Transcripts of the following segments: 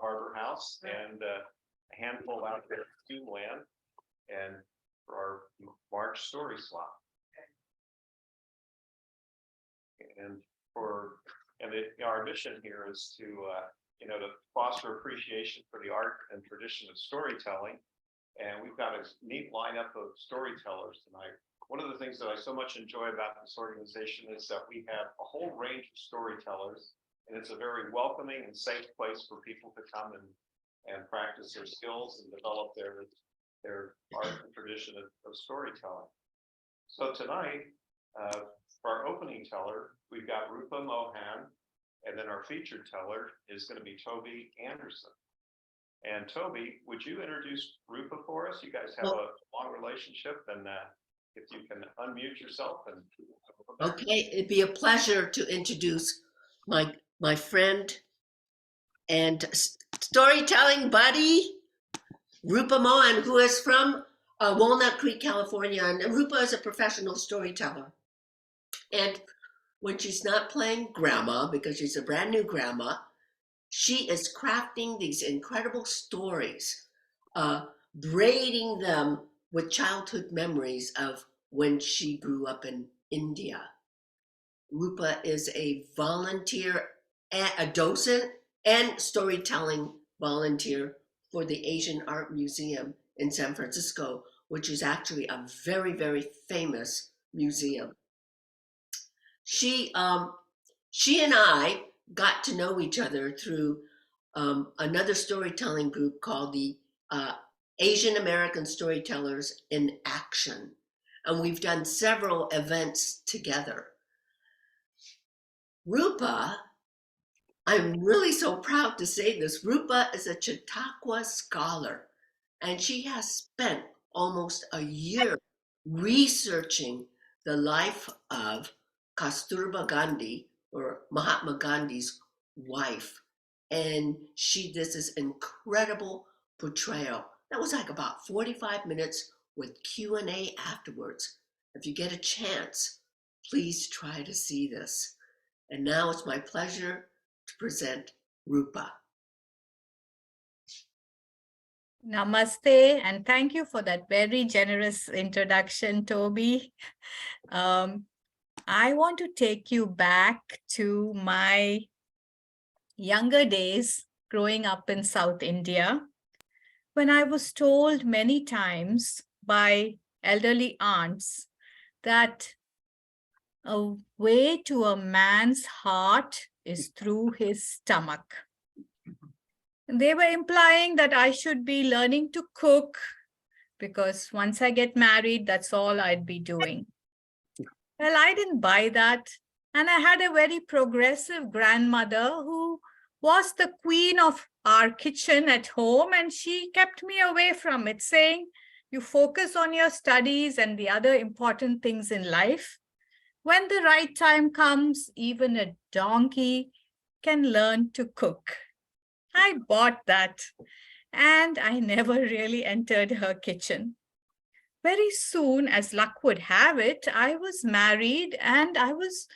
Harbor House and a handful out there at Toonland and for our March story slot. Our mission here is to to foster appreciation for the art and tradition of storytelling. And we've got a neat lineup of storytellers tonight. One of the things that I so much enjoy about this organization is that we have a whole range of storytellers, and it's a very welcoming and safe place for people to come and practice their skills and develop their art and tradition of storytelling. So tonight, for our opening teller, we've got Roopa Mojan, and then our featured teller is going to be Tobey Anderson. And Tobey, would you introduce Roopa for us? You guys have a long relationship, and if you can unmute yourself. Okay, it'd be a pleasure to introduce my friend and storytelling buddy, Roopa Mojan, who is from Walnut Creek, California. And Roopa is a professional storyteller. And when she's not playing grandma, because she's a brand new grandma, she is crafting these incredible stories, braiding them with childhood memories of when she grew up in India. Roopa is a volunteer, a docent and storytelling volunteer for the Asian Art Museum in San Francisco, which is actually a very, very famous museum. She and I got to know each other through another storytelling group called the Asian American Storytellers in Action. And we've done several events together. Roopa, I'm really so proud to say this, Roopa is a Chautauqua scholar, and she has spent almost a year researching the life of Kasturba Gandhi, or Mahatma Gandhi's wife. And she did this incredible portrayal. That was like about 45 minutes with Q&A afterwards. If you get a chance, please try to see this. And now it's my pleasure to present Roopa. Namaste, and thank you for that very generous introduction, Tobey. I want to take you back to my younger days growing up in South India, when I was told many times by elderly aunts that a way to a man's heart is through his stomach. They were implying that I should be learning to cook because once I get married, that's all I'd be doing. Well, I didn't buy that. And I had a very progressive grandmother who was the queen of our kitchen at home, and she kept me away from it, saying, you focus on your studies and the other important things in life. When the right time comes, even a donkey can learn to cook. I bought that, and I never really entered her kitchen. Very soon, as luck would have it, I was married and I was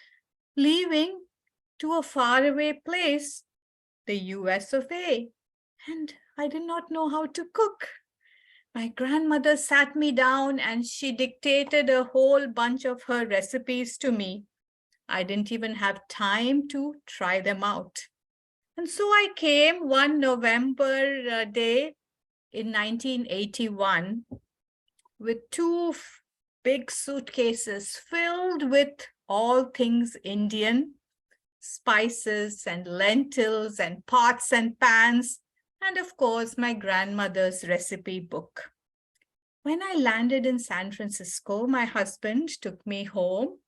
leaving to a faraway place, the US of A, and I did not know how to cook. My grandmother sat me down and she dictated a whole bunch of her recipes to me. I didn't even have time to try them out. And so I came one November day in 1981 with two big suitcases filled with all things Indian, spices and lentils and pots and pans, and of course, my grandmother's recipe book. When I landed in San Francisco, my husband took me home,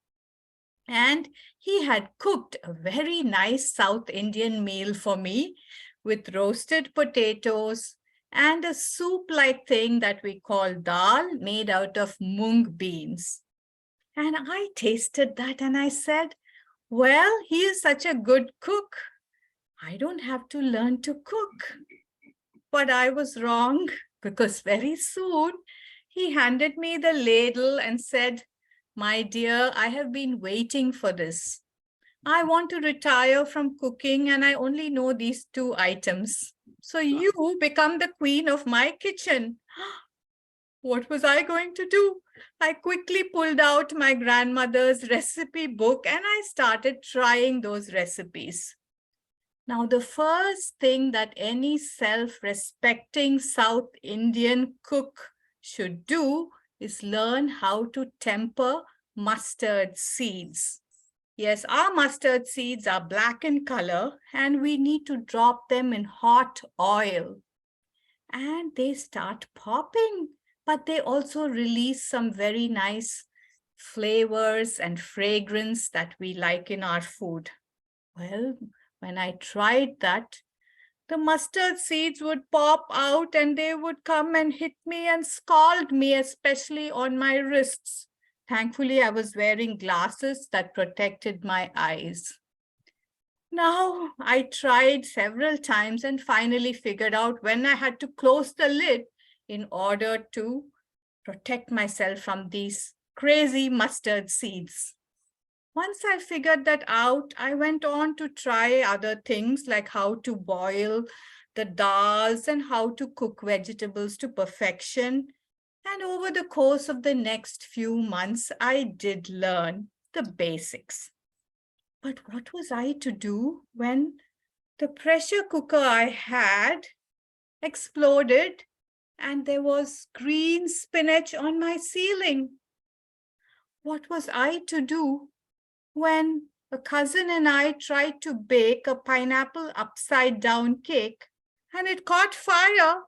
and he had cooked a very nice South Indian meal for me with roasted potatoes and a soup-like thing that we call dal, made out of mung beans. And I tasted that and I said, well, he is such a good cook. I don't have to learn to cook. But I was wrong, because very soon he handed me the ladle and said, my dear, I have been waiting for this. I want to retire from cooking and I only know these two items. So you become the queen of my kitchen. What was I going to do? I quickly pulled out my grandmother's recipe book and I started trying those recipes. Now, the first thing that any self-respecting South Indian cook should do is learn how to temper mustard seeds. Yes, our mustard seeds are black in color and we need to drop them in hot oil. And they start popping, but they also release some very nice flavors and fragrance that we like in our food. Well, when I tried that, the mustard seeds would pop out and they would come and hit me and scald me, especially on my wrists. Thankfully, I was wearing glasses that protected my eyes. Now, I tried several times and finally figured out when I had to close the lid in order to protect myself from these crazy mustard seeds. Once I figured that out, I went on to try other things like how to boil the dals and how to cook vegetables to perfection. And over the course of the next few months, I did learn the basics. But what was I to do when the pressure cooker I had exploded and there was green spinach on my ceiling? What was I to do when a cousin and I tried to bake a pineapple upside down cake and it caught fire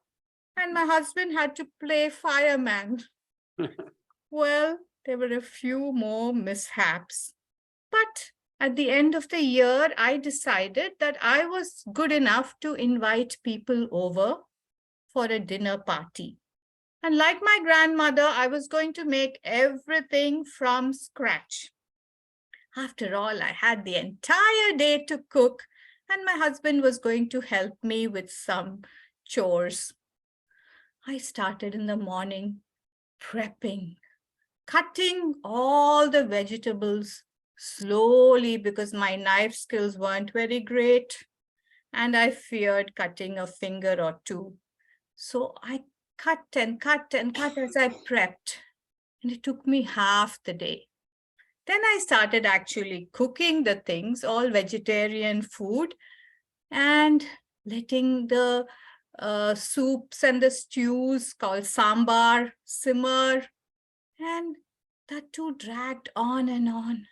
and my husband had to play fireman? Well, there were a few more mishaps. But at the end of the year, I decided that I was good enough to invite people over for a dinner party. And like my grandmother, I was going to make everything from scratch. After all, I had the entire day to cook, and my husband was going to help me with some chores. I started in the morning prepping, cutting all the vegetables slowly because my knife skills weren't very great and I feared cutting a finger or two. So I cut and cut and cut as I prepped, and it took me half the day. Then I started actually cooking the things, all vegetarian food, and letting the soups and the stews called sambar simmer. And that too dragged on and on.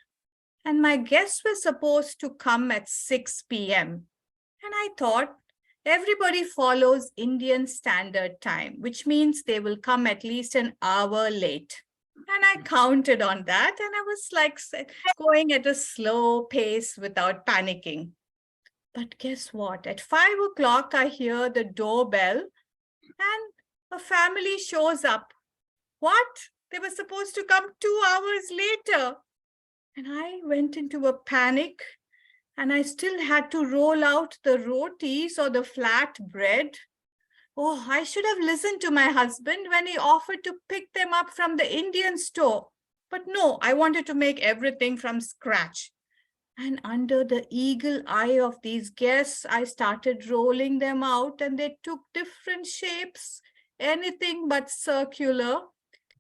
And my guests were supposed to come at 6 p.m. And I thought everybody follows Indian Standard Time, which means they will come at least an hour late. And I counted on that and I was like going at a slow pace without panicking. But guess what? At 5 o'clock, I hear the doorbell and a family shows up. What? They were supposed to come 2 hours later. And I went into a panic and I still had to roll out the rotis or the flat bread. Oh, I should have listened to my husband when he offered to pick them up from the Indian store. But no, I wanted to make everything from scratch. And under the eagle eye of these guests, I started rolling them out and they took different shapes, anything but circular.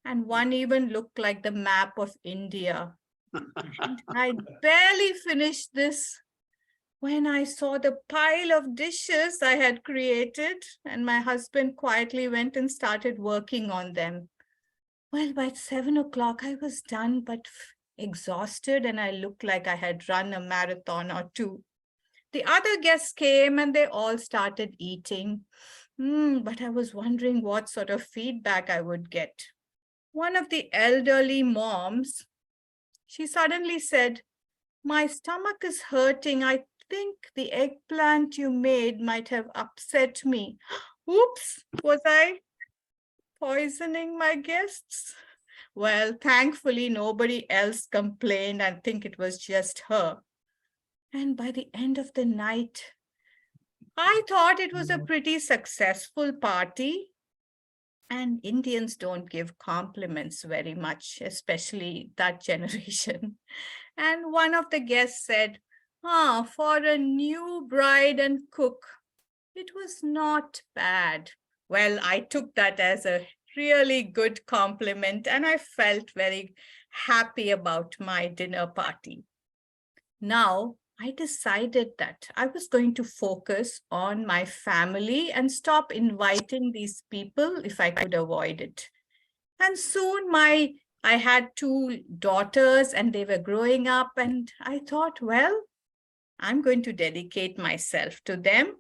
And one even looked like the map of India. And I barely finished this when I saw the pile of dishes I had created, and my husband quietly went and started working on them. Well, by 7 o'clock, I was done, but exhausted, and I looked like I had run a marathon or two. The other guests came and they all started eating. But I was wondering what sort of feedback I would get. One of the elderly moms, she suddenly said, "My stomach is hurting. I think the eggplant you made might have upset me." Oops, was I poisoning my guests? Well, thankfully, nobody else complained. I think it was just her. And by the end of the night, I thought it was a pretty successful party. And Indians don't give compliments very much, especially that generation. And one of the guests said, for a new bride and cook, It was not bad. Well, I took that as a really good compliment and I felt very happy about my dinner party. Now, I decided that I was going to focus on my family and stop inviting these people if I could avoid it. And soon I had two daughters and they were growing up and I thought, well, I'm going to dedicate myself to them.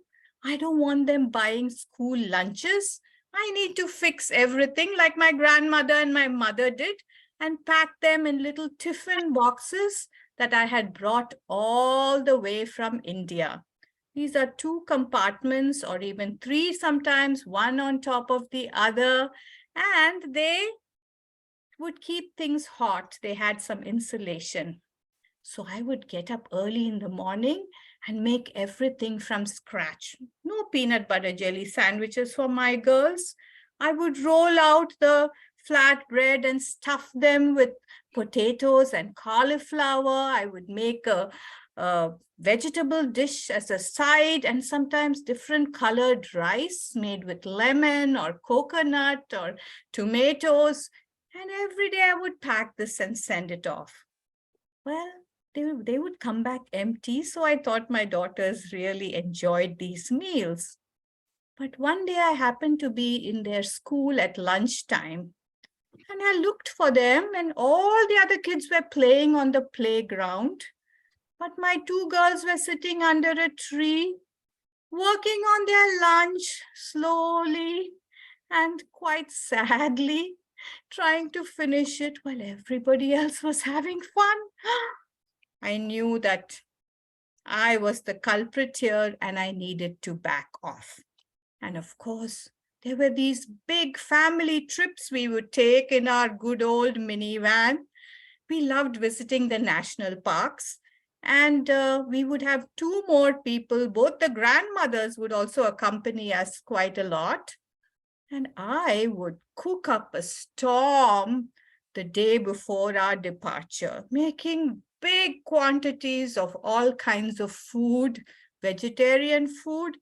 I don't want them buying school lunches. I need to fix everything like my grandmother and my mother did and pack them in little tiffin boxes that I had brought all the way from India. These are 2 compartments or even 3 sometimes, one on top of the other, and they would keep things hot. They had some insulation. So I would get up early in the morning and make everything from scratch. No peanut butter jelly sandwiches for my girls. I would roll out the flat bread and stuff them with potatoes and cauliflower. I would make a vegetable dish as a side and sometimes different colored rice made with lemon or coconut or tomatoes. And every day I would pack this and send it off. Well, they would come back empty, so I thought my daughters really enjoyed these meals. But one day I happened to be in their school at lunchtime, and I looked for them, and all the other kids were playing on the playground. But my 2 girls were sitting under a tree, working on their lunch slowly and quite sadly, trying to finish it while everybody else was having fun. I knew that I was the culprit here and I needed to back off. And of course, there were these big family trips we would take in our good old minivan. We loved visiting the national parks and we would have 2 more people. Both the grandmothers would also accompany us quite a lot. And I would cook up a storm the day before our departure, making big quantities of all kinds of food, vegetarian food,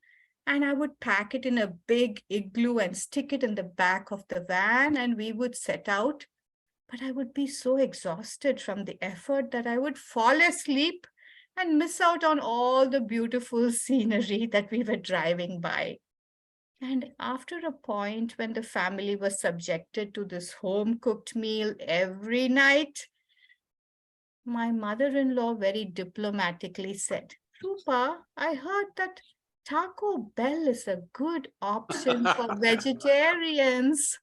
and I would pack it in a big igloo and stick it in the back of the van and we would set out. But I would be so exhausted from the effort that I would fall asleep and miss out on all the beautiful scenery that we were driving by. And after a point when the family was subjected to this home-cooked meal every night, my mother-in-law very diplomatically said, Roopa, I heard that Taco Bell is a good option for vegetarians.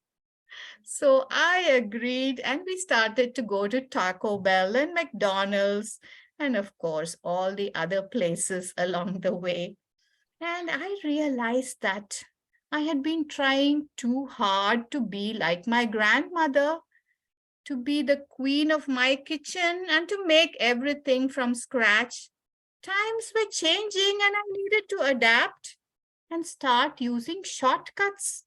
So I agreed and we started to go to Taco Bell and McDonald's and of course all the other places along the way. And I realized that I had been trying too hard to be like my grandmother, to be the queen of my kitchen and to make everything from scratch. Times were changing and I needed to adapt and start using shortcuts.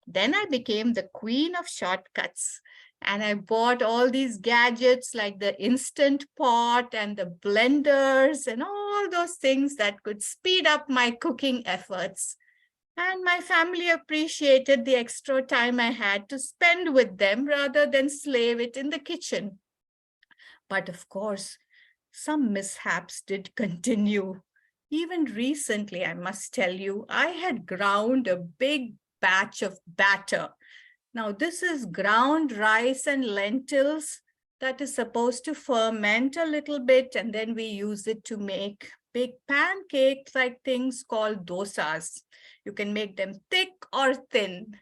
Then I became the queen of shortcuts and I bought all these gadgets like the Instant Pot and the blenders and all those things that could speed up my cooking efforts. And my family appreciated the extra time I had to spend with them rather than slave it in the kitchen. But of course, some mishaps did continue. Even recently, I must tell you, I had ground a big batch of batter. Now, this is ground rice and lentils that is supposed to ferment a little bit, and then we use it to make big pancakes like things called dosas. You can make them thick or thin.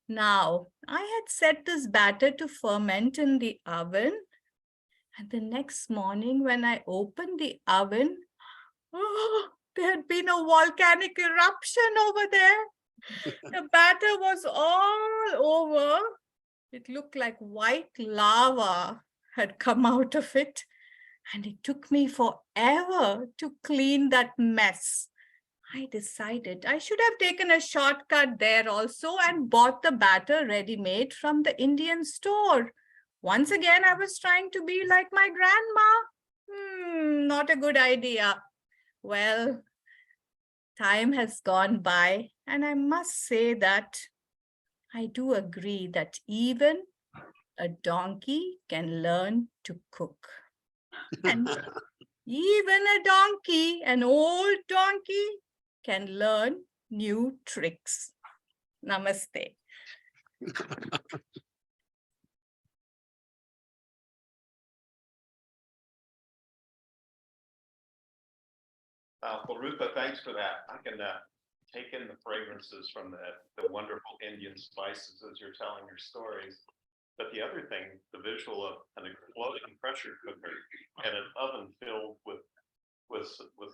Now, I had set this batter to ferment in the oven. And the next morning when I opened the oven, oh, there had been a volcanic eruption over there. The batter was all over. It looked like white lava had come out of it. And it took me forever to clean that mess. I decided I should have taken a shortcut there also and bought the batter ready-made from the Indian store. Once again, I was trying to be like my grandma. Not a good idea. Well, time has gone by, and I must say that I do agree that even a donkey can learn to cook. And even a donkey, an old donkey, can learn new tricks. Namaste. Well, Rupa, thanks for that. I can take in the fragrances from the wonderful Indian spices as you're telling your stories. But the other thing, the visual of an exploding pressure cooker and an oven filled with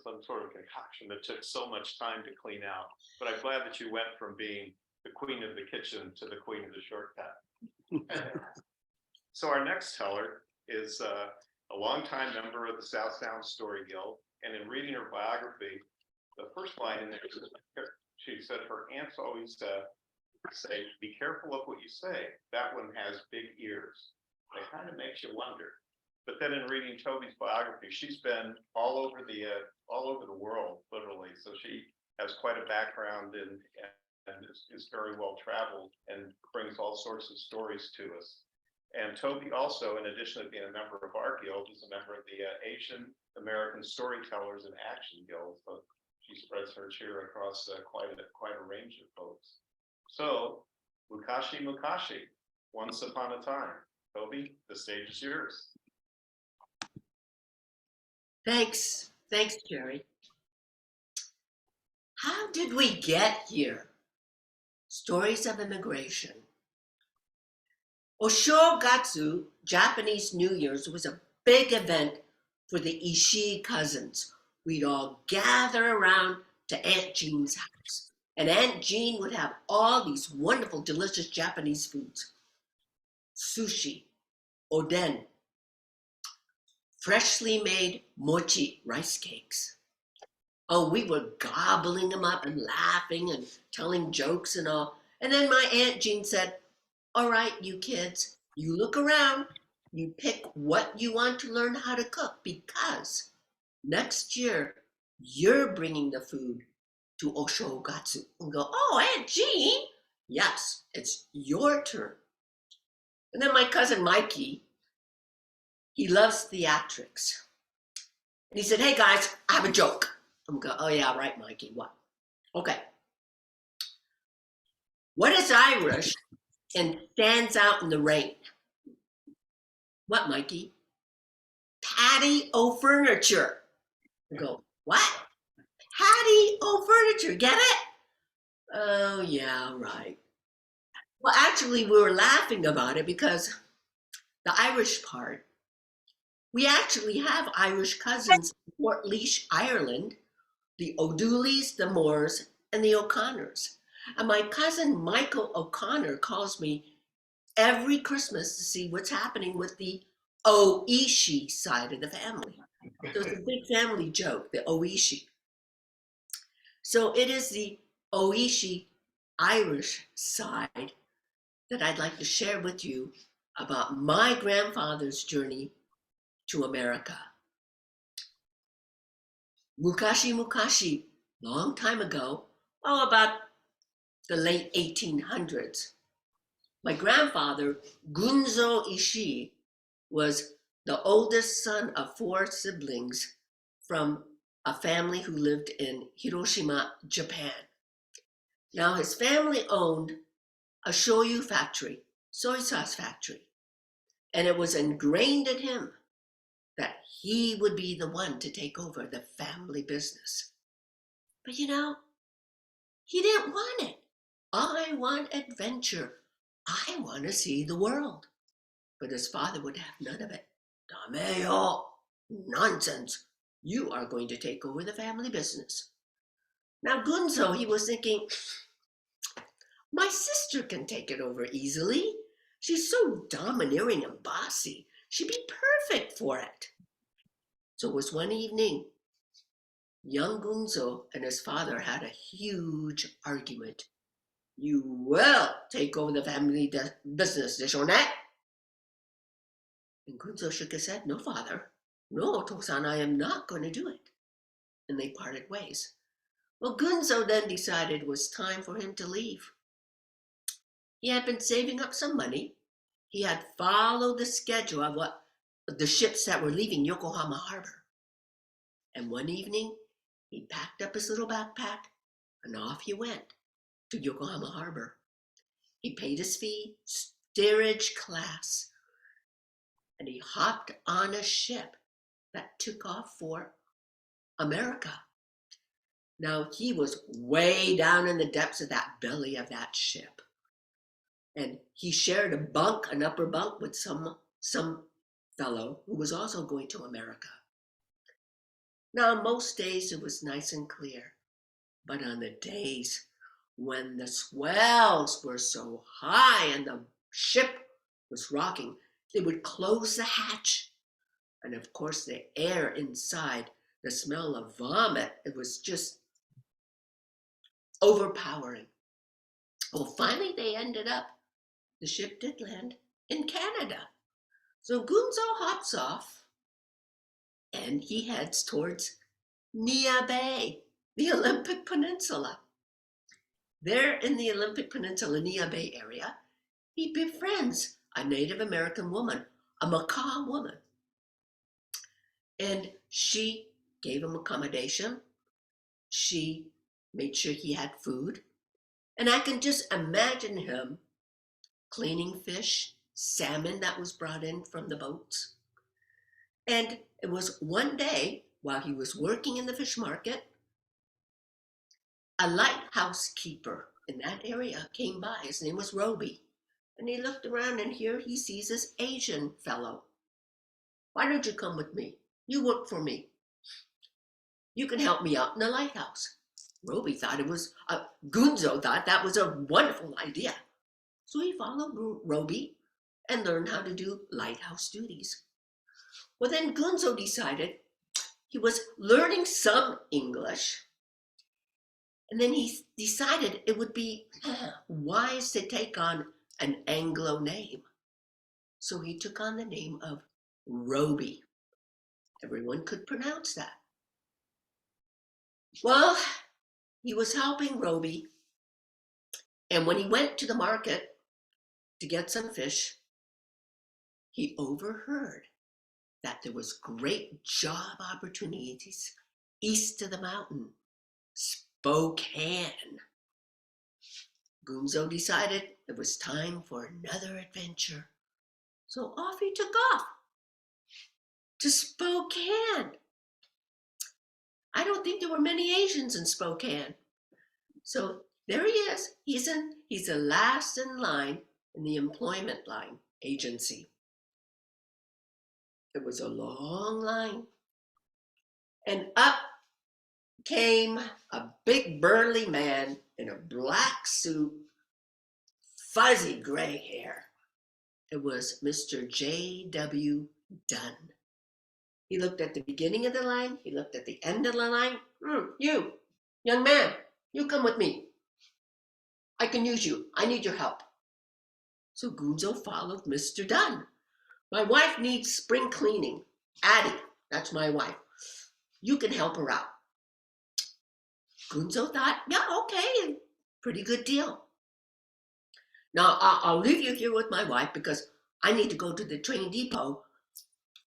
some sort of concoction that took so much time to clean out. But I'm glad that you went from being the queen of the kitchen to the queen of the shortcut. So our next teller is a longtime member of the South Sound Story Guild. And in reading her biography, the first line in there, she said her aunts always say, be careful of what you say. That one has big ears. It kind of makes you wonder. But then in reading Tobey's biography, she's been all over the world, literally. So she has quite a background and is very well traveled and brings all sorts of stories to us. And Tobey also, in addition to being a member of our guild, is a member of the Asian American Storytellers and Action Guild. So she spreads her cheer across quite a range of folks. So, Mukashi, once upon a time. Tobey, the stage is yours. Thanks, Jerry. How did we get here? Stories of immigration. Oshogatsu, Japanese New Year's, was a big event for the Ishii cousins. We'd all gather around to Aunt Jean's house, and Aunt Jean would have all these wonderful, delicious Japanese foods. Sushi, oden, freshly made mochi rice cakes. Oh, we were gobbling them up and laughing and telling jokes and all. And then my Aunt Jean said, all right, you kids, you look around, you pick what you want to learn how to cook, because next year you're bringing the food to Oshogatsu. And go, oh, Aunt Jean, yes, it's your turn. And then my cousin Mikey, he loves theatrics. And he said, hey guys, I have a joke. I'm going, oh yeah, right, Mikey, what? Okay. What is Irish and stands out in the rain? What, Mikey? Patio furniture. I go, what? Patio furniture, get it? Oh yeah, right. Well, actually, we were laughing about it because the Irish part, we actually have Irish cousins in Portlaoise, Ireland, the O'Dooleys, the Moores, and the O'Connors. And my cousin Michael O'Connor calls me every Christmas to see what's happening with the Oishi side of the family. So it's a big family joke, the Oishi. So it is the Oishi Irish side that I'd like to share with you about my grandfather's journey to America. Mukashi, long time ago, about the late 1800s, my grandfather, Gunzo Ishii, was the oldest son of 4 siblings from a family who lived in Hiroshima, Japan. Now his family owned a shoyu factory, soy sauce factory, and it was ingrained in him that he would be the one to take over the family business. But you know, he didn't want it. I want adventure. I want to see the world. But his father would have none of it. Dameyo, nonsense. You are going to take over the family business. Now Gunzo, he was thinking, my sister can take it over easily. She's so domineering and bossy. She'd be perfect for it. So it was one evening, young Gunzo and his father had a huge argument. You will take over the family business, Deshonette. And Gunzo shook his head, no, father. No, Tosan, I am not going to do it. And they parted ways. Well, Gunzo then decided it was time for him to leave. He had been saving up some money. He had followed the schedule of the ships that were leaving Yokohama Harbor. And one evening, he packed up his little backpack and off he went to Yokohama Harbor. He paid his fee, steerage class, and he hopped on a ship that took off for America. Now, he was way down in the depths of that belly of that ship. And he shared an upper bunk with some fellow who was also going to America. Now, most days it was nice and clear, but on the days when the swells were so high and the ship was rocking, they would close the hatch. And of course, the air inside, the smell of vomit, it was just overpowering. Well, finally they ended up, the ship did land in Canada. So Gunzo hops off and he heads towards Nia Bay, the Olympic Peninsula. There in the Olympic Peninsula, Nia Bay area, he befriends a Native American woman, a Makah woman. And she gave him accommodation. She made sure he had food. And I can just imagine him cleaning fish, salmon that was brought in from the boats. And it was one day while he was working in the fish market, a lighthouse keeper in that area came by. His name was Roby. And he looked around and here he sees this Asian fellow. Why don't you come with me? You work for me. You can help me out in the lighthouse. Roby thought it was, Gunzo thought that was a wonderful idea. So he followed Roby and learned how to do lighthouse duties. Well, then Gunzo decided he was learning some English. And then he decided it would be wise to take on an Anglo name. So he took on the name of Roby. Everyone could pronounce that. Well, he was helping Roby. And when he went to the market to get some fish, he overheard that there was great job opportunities east of the mountain, Spokane. Gunzo decided it was time for another adventure. So off he took off to Spokane. I don't think there were many Asians in Spokane. So there he is. He's the last in line in the employment line agency. It was a long line. And up came a big burly man in a black suit, fuzzy gray hair. It was Mr. J.W. Dunn. He looked at the beginning of the line. He looked at the end of the line. You, young man, you come with me. I can use you. I need your help. So Gunzo followed Mr. Dunn. My wife needs spring cleaning. Addie, that's my wife. You can help her out. Gunzo thought, yeah, okay, pretty good deal. Now, I'll leave you here with my wife because I need to go to the train depot.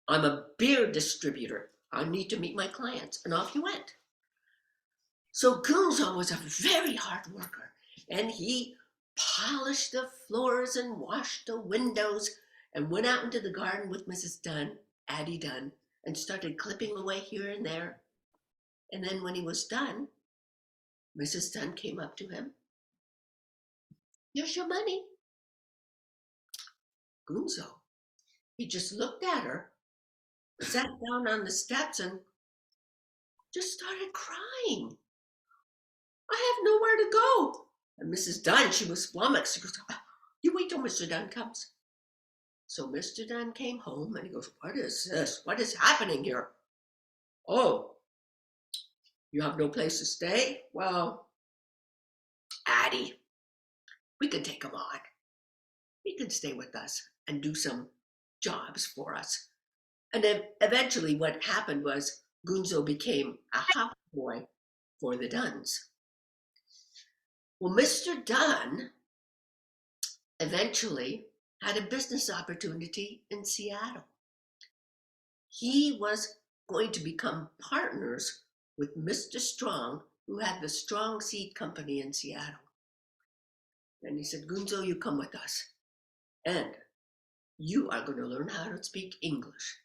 I'm a beer distributor. I need to meet my clients. And off he went. So Gunzo was a very hard worker. And he polished the floors and washed the windows and went out into the garden with Mrs. Dunn, Addie Dunn, and started clipping away here and there. And then when he was done, Mrs. Dunn came up to him. Here's your money. Gunzo, he just looked at her, sat down on the steps and just started crying. I have nowhere to go. And Mrs. Dunn, she was flummoxed. She goes, you wait till Mr. Dunn comes. So Mr. Dunn came home and he goes, what is this? What is happening here? Oh, you have no place to stay? Well, Addie, we can take him on. He can stay with us and do some jobs for us. And then eventually what happened was Gunzo became a houseboy for the Duns. Well, Mr. Dunn eventually had a business opportunity in Seattle. He was going to become partners with Mr. Strong, who had the Strong Seed Company in Seattle. And he said, Gunzo, you come with us. And you are going to learn how to speak English.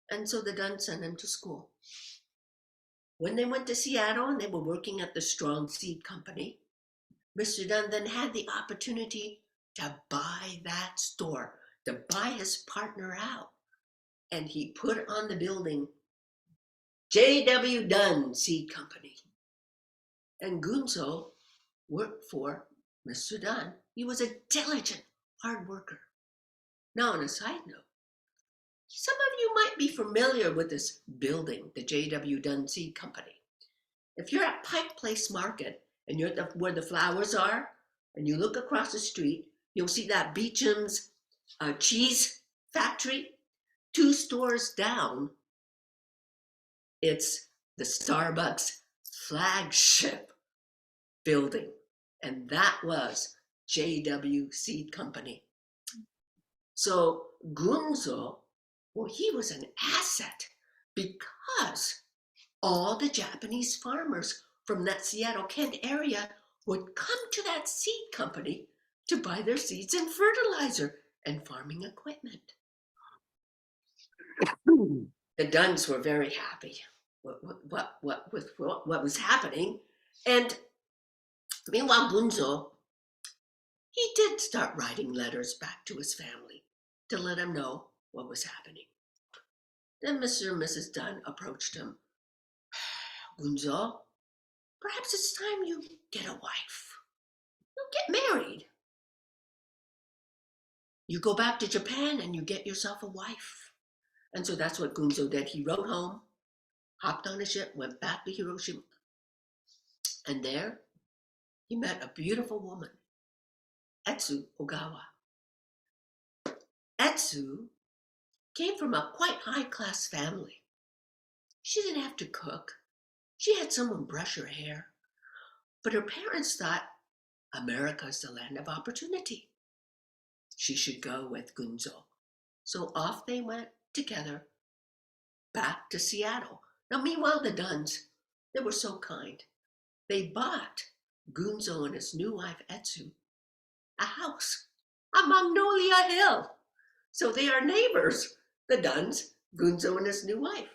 And so the Dunn sent him to school. When they went to Seattle and they were working at the Strong Seed Company, Mr. Dunn then had the opportunity to buy that store, to buy his partner out. And he put on the building J.W. Dunn Seed Company. And Gunzo worked for Mr. Dunn. He was a diligent, hard worker. Now, on a side note, some of you might be familiar with this building, the J.W. Dunn Seed Company. If you're at Pike Place Market and you're at where the flowers are, and you look across the street, you'll see that Beecham's cheese factory. 2 stores down, it's the Starbucks flagship building. And that was J.W. Seed Company. So Gunzo, well, he was an asset because all the Japanese farmers from that Seattle, Kent area would come to that seed company to buy their seeds and fertilizer and farming equipment. The Dunns were very happy with what was happening. And meanwhile, Gunzo, he did start writing letters back to his family to let him know what was happening. Then Mr. and Mrs. Dunn approached him. Gunzo, perhaps it's time you get a wife. You get married. You go back to Japan and you get yourself a wife. And so that's what Gunzo did. He rode home, hopped on a ship, went back to Hiroshima. And there, he met a beautiful woman, Etsu Ogawa. Etsu came from a quite high-class family. She didn't have to cook. She had someone brush her hair. But her parents thought America's the land of opportunity. She should go with Gunzo. So off they went together back to Seattle. Now, meanwhile, the Dunns, they were so kind. They bought Gunzo and his new wife, Etsu, a house on Magnolia Hill. So they are neighbors, the Dunns, Gunzo and his new wife.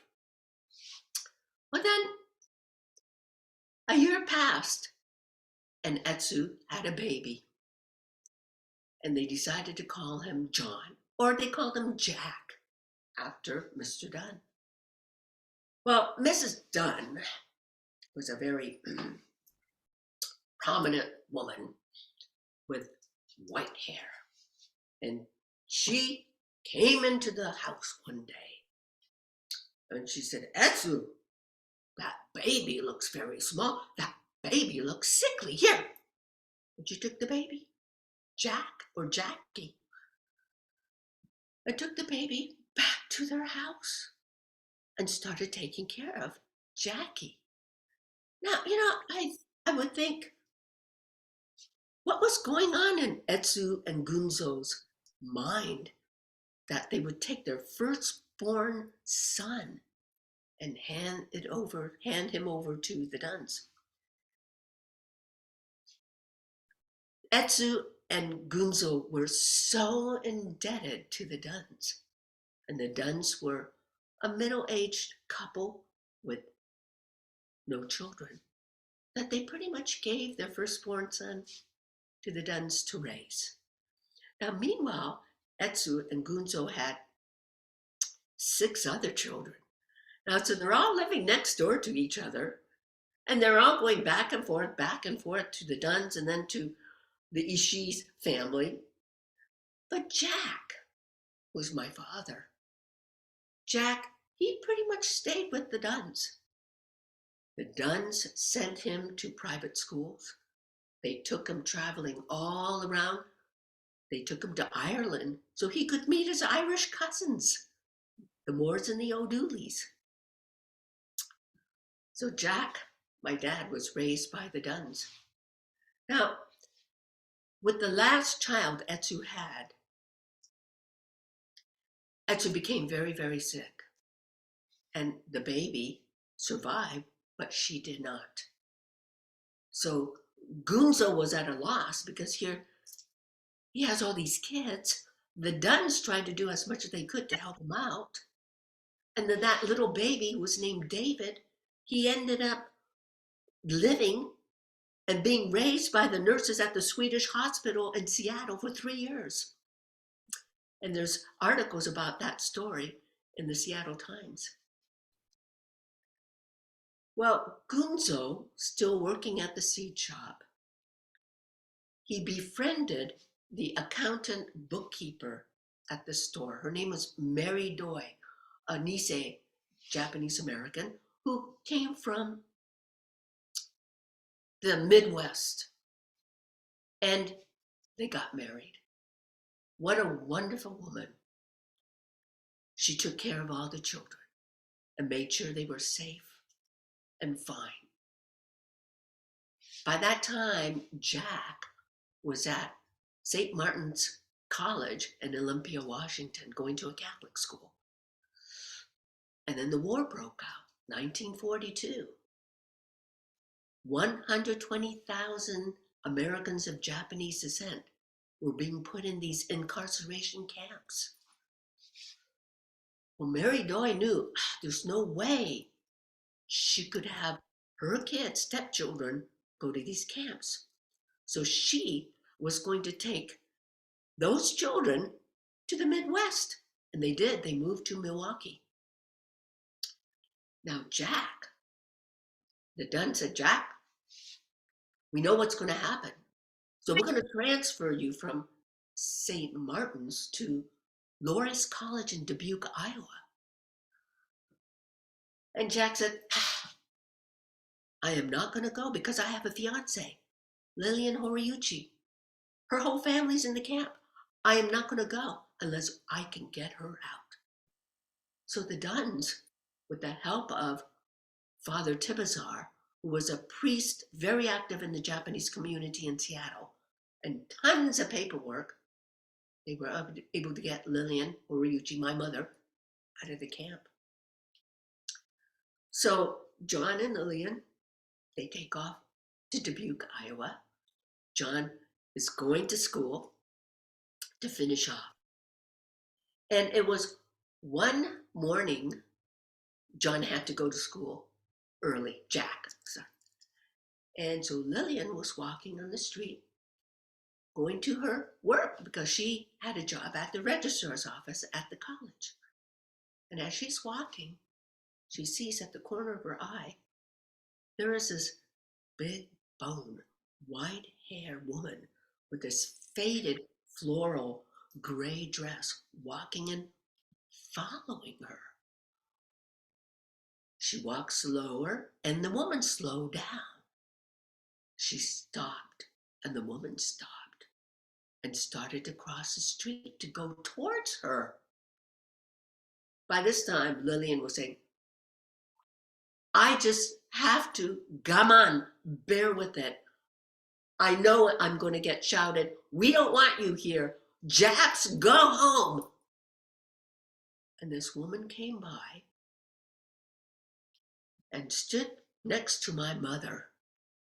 Well, then, a year passed, and Etsu had a baby. And they decided to call him John, or they called him Jack, after Mr. Dunn. Well, Mrs. Dunn was a very prominent woman with white hair. And she came into the house one day and she said, Etsu, that baby looks very small. That baby looks sickly. Here. And she took the baby, Jack or Jackie, and took the baby back to their house and started taking care of Jackie. Now, I would think, what was going on in Etsu and Gunzo's mind that they would take their firstborn son and hand him over to the Dunns? Etsu and Gunzo were so indebted to the Dunns, and the Dunns were a middle-aged couple with no children, that they pretty much gave their firstborn son to the Dunns to raise. Now, meanwhile, Etsu and Gunzo had 6 other children. Now, so they're all living next door to each other, and they're all going back and forth to the Dunns and then to the Ishii family. But Jack was my father. Jack, he pretty much stayed with the Dunns. The Dunns sent him to private schools. They took him traveling all around. They took him to Ireland so he could meet his Irish cousins, the Moores and the O'Dooleys. So Jack My dad was raised by the Duns. Now, with the last child Etsu had, Etsu became very, very sick. And the baby survived, but she did not. So Gunzo was at a loss because here he has all these kids. The Duns tried to do as much as they could to help him out. And then that little baby was named David. He ended up living and being raised by the nurses at the Swedish hospital in Seattle for 3 years. And there's articles about that story in the Seattle Times. Well, Gunzo, still working at the seed shop, he befriended the accountant bookkeeper at the store. Her name was Mary Doi, a Nisei, Japanese American, who came from the Midwest. And they got married. What a wonderful woman. She took care of all the children and made sure they were safe and fine. By that time, Jack was at St. Martin's College in Olympia, Washington, going to a Catholic school. And then the war broke out, 1942. 120,000 Americans of Japanese descent were being put in these incarceration camps. Well, Mary Doi knew there's no way she could have her kids, stepchildren, go to these camps. So she was going to take those children to the Midwest. And they did. They moved to Milwaukee. Now, Jack, the Dunn said, Jack, we know what's going to happen. So we're going to transfer you from St. Martin's to Loris College in Dubuque, Iowa. And Jack said, I am not going to go because I have a fiance, Lillian Horiuchi. Her whole family's in the camp. I am not going to go unless I can get her out. So the Dunns, with the help of Father Tibazar, who was a priest very active in the Japanese community in Seattle, and tons of paperwork, they were able to get Lillian Horiuchi, my mother, out of the camp. So John and Lillian, they take off to Dubuque, Iowa. John is going to school to finish off. And it was one morning, John had to go to school early, Jack. And so Lillian was walking on the street, going to her work because she had a job at the registrar's office at the college. And as she's walking, she sees at the corner of her eye, there is this big bone, white-haired woman with this faded floral gray dress walking and following her. She walked slower and the woman slowed down. She stopped and the woman stopped and started to cross the street to go towards her. By this time, Lillian was saying, I just have to, come on, bear with it. I know I'm going to get shouted, we don't want you here. Japs, go home. And this woman came by and stood next to my mother,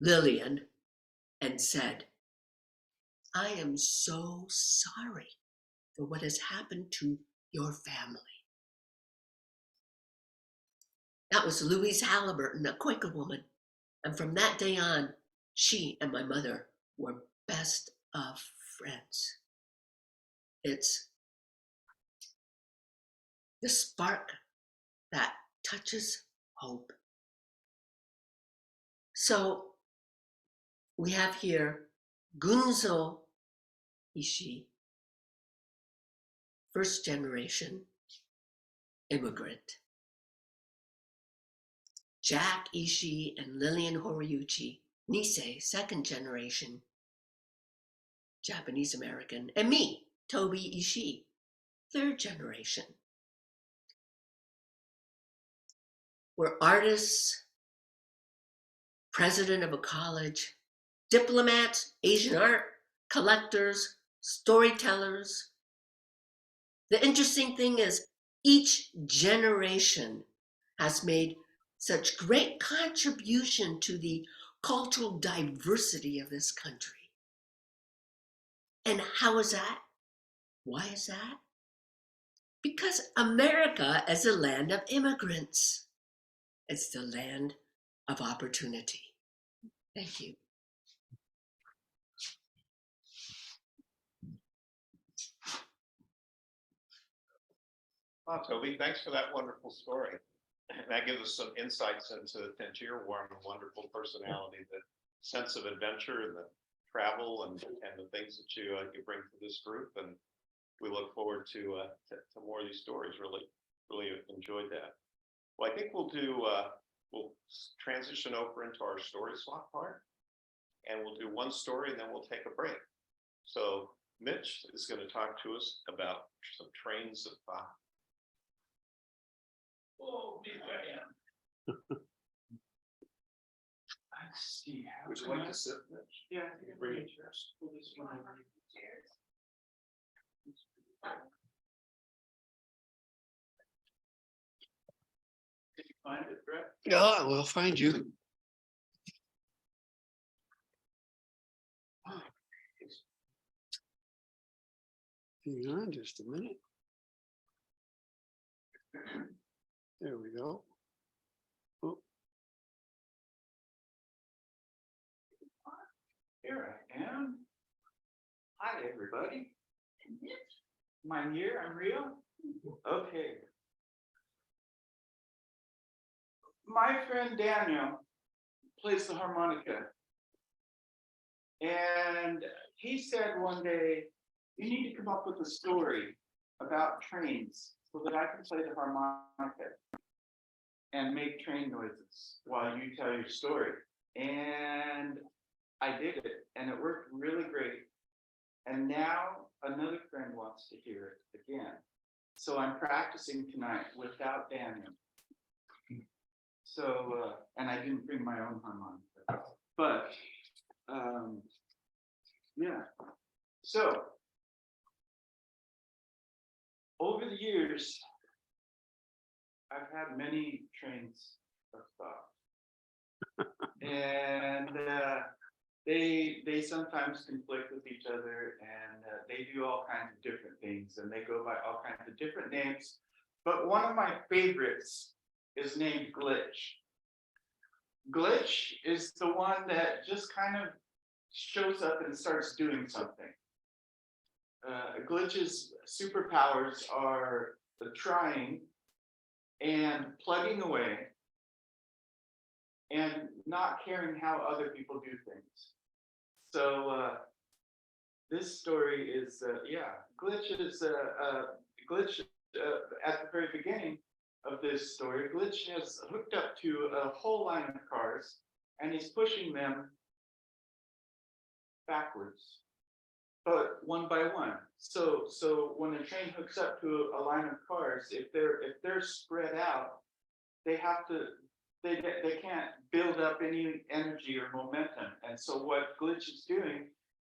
Lillian, and said, I am so sorry for what has happened to your family. That was Louise Halliburton, a Quaker woman. And from that day on, she and my mother were best of friends. It's the spark that touches hope. So we have here Gunzo Ishii, first generation immigrant. Jack Ishii and Lillian Horiuchi, Nisei, second generation Japanese American, and me, Tobey Ishii, third generation. We're artists, president of a college, diplomats, Asian art collectors, storytellers. The interesting thing is each generation has made such great contribution to the cultural diversity of this country. And how is that? Why is that? Because America is a land of immigrants. It's the land of opportunity. Thank you. Wow, Toby, thanks for that wonderful story. That gives us some insights into your warm and wonderful personality, the sense of adventure and the travel and the things that you bring to this group. And we look forward to more of these stories. Really enjoyed that. Well, I think we'll transition over into our story swap part, and we'll do one story and then we'll take a break. So Mitch is going to talk to us about some trains of thought. Oh, maybe I am. Let's see. Would you like to sit, Mitch? Yeah, I think Bring bring it. it. Pull this one over. Did you find it, Brett? Yeah, we'll find you. Hang on just a minute. There we go. Oh, Here I am. Hi, everybody. Am I here? I'm real? Okay. My friend Daniel plays the harmonica. And he said one day, you need to come up with a story about trains so that I can play the harmonica and make train noises while you tell your story. And I did it, and it worked really great. And now another friend wants to hear it again. So I'm practicing tonight without Daniel. So, and I didn't bring my own harmonica, but yeah. So over the years, I've had many trains of thought, and they sometimes conflict with each other, and they do all kinds of different things, and they go by all kinds of different names. But one of my favorites is named Glitch. Glitch is the one that just kind of shows up and starts doing something. Glitch's superpowers are the trying and plugging away and not caring how other people do things. So this story is, Glitch is Glitch at the very beginning of this story. Glitch has hooked up to a whole line of cars and he's pushing them backwards, but one by one. So when a train hooks up to a line of cars, if they're spread out, they can't build up any energy or momentum. And so what Glitch is doing,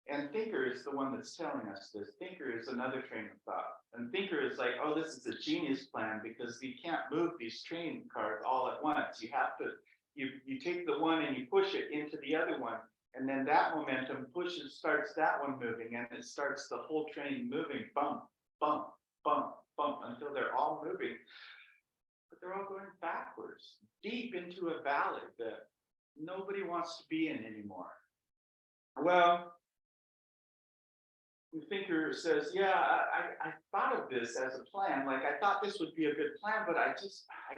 and Thinker is the one that's telling us this. Thinker is another train of thought. And Thinker is like, oh, this is a genius plan because you can't move these train cars all at once. You have to, you take the one and you push it into the other one. And then that momentum starts that one moving, and it starts the whole train moving, bump, bump, bump, bump, until they're all moving. But they're all going backwards, deep into a valley that nobody wants to be in anymore. Well, the Thinker says, yeah, I thought of this as a plan. Like, I thought this would be a good plan, but I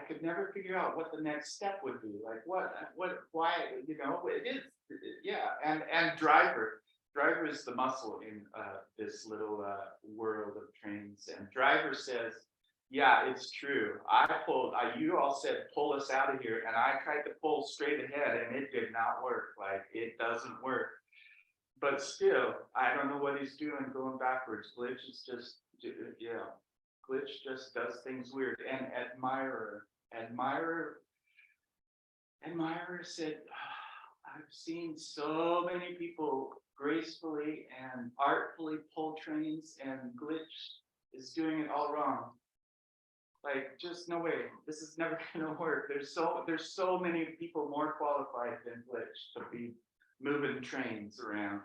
could never figure out what the next step would be. Like, why, it is, yeah. And Driver is the muscle in this little world of trains. And Driver says, yeah, it's true. You all said, pull us out of here. And I tried to pull straight ahead and it did not work. Like, it doesn't work. But still, I don't know what he's doing going backwards. Glitch is just, yeah. Glitch just does things weird. And Admirer said, I've seen so many people gracefully and artfully pull trains, and Glitch is doing it all wrong. Like, just no way. This is never gonna work. There's so many people more qualified than Glitch to be moving trains around.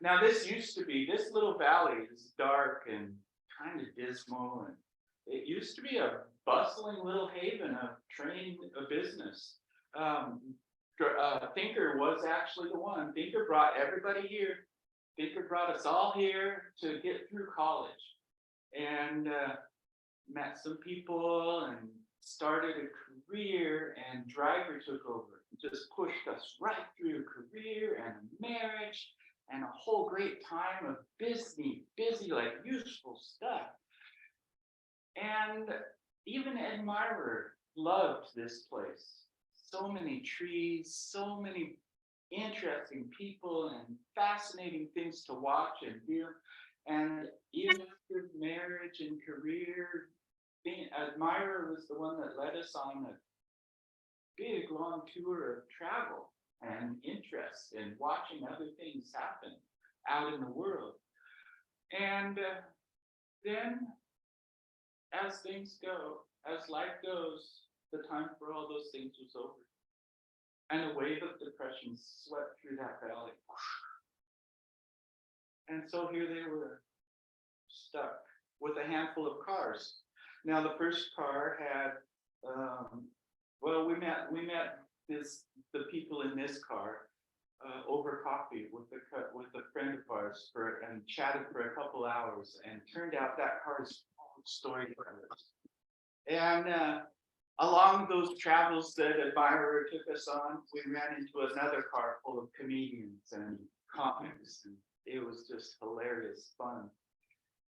Now, this little valley is dark and kind of dismal, and it used to be a bustling little haven of train business. Thinker was actually the one. Thinker brought everybody here. Thinker brought us all here to get through college, and met some people and started a career, and Driver took over. Just pushed us right through a career and a marriage and a whole great time of busy, like useful stuff. And even Admirer loved this place. So many trees, so many interesting people and fascinating things to watch and do. And even after marriage and career, Admirer was the one that led us on a big long tour of travel and interest in watching other things happen out in the world. And then as things go, as life goes, the time for all those things was over. And a wave of depression swept through that valley. And so here they were, stuck with a handful of cars. Now the first car had, we met the people in this car over coffee with a friend of ours and chatted for a couple hours, and turned out that car is full of storytellers. And along those travels that Admirer took us on, we ran into another car full of comedians and comics, and it was just hilarious fun.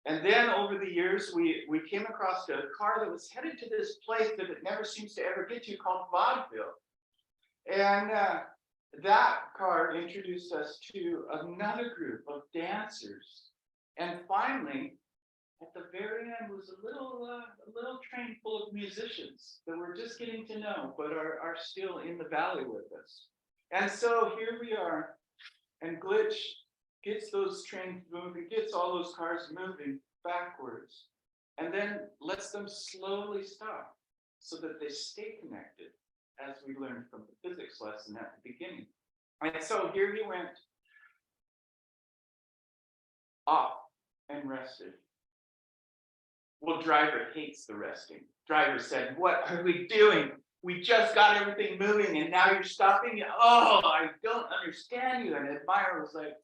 And then over the years, we came across a car that was headed to this place that it never seems to ever get to, called vaudeville. And that car introduced us to another group of dancers. And finally, at the very end, was a little train full of musicians that we're just getting to know, but are still in the valley with us. And so here we are, and Glitch gets those trains moving, gets all those cars moving backwards, and then lets them slowly stop so that they stay connected, as we learned from the physics lesson at the beginning. And so here he went off and rested. Well, Driver hates the resting. Driver said, "What are we doing? We just got everything moving and now you're stopping? Oh, I don't understand you." And Admirer was like,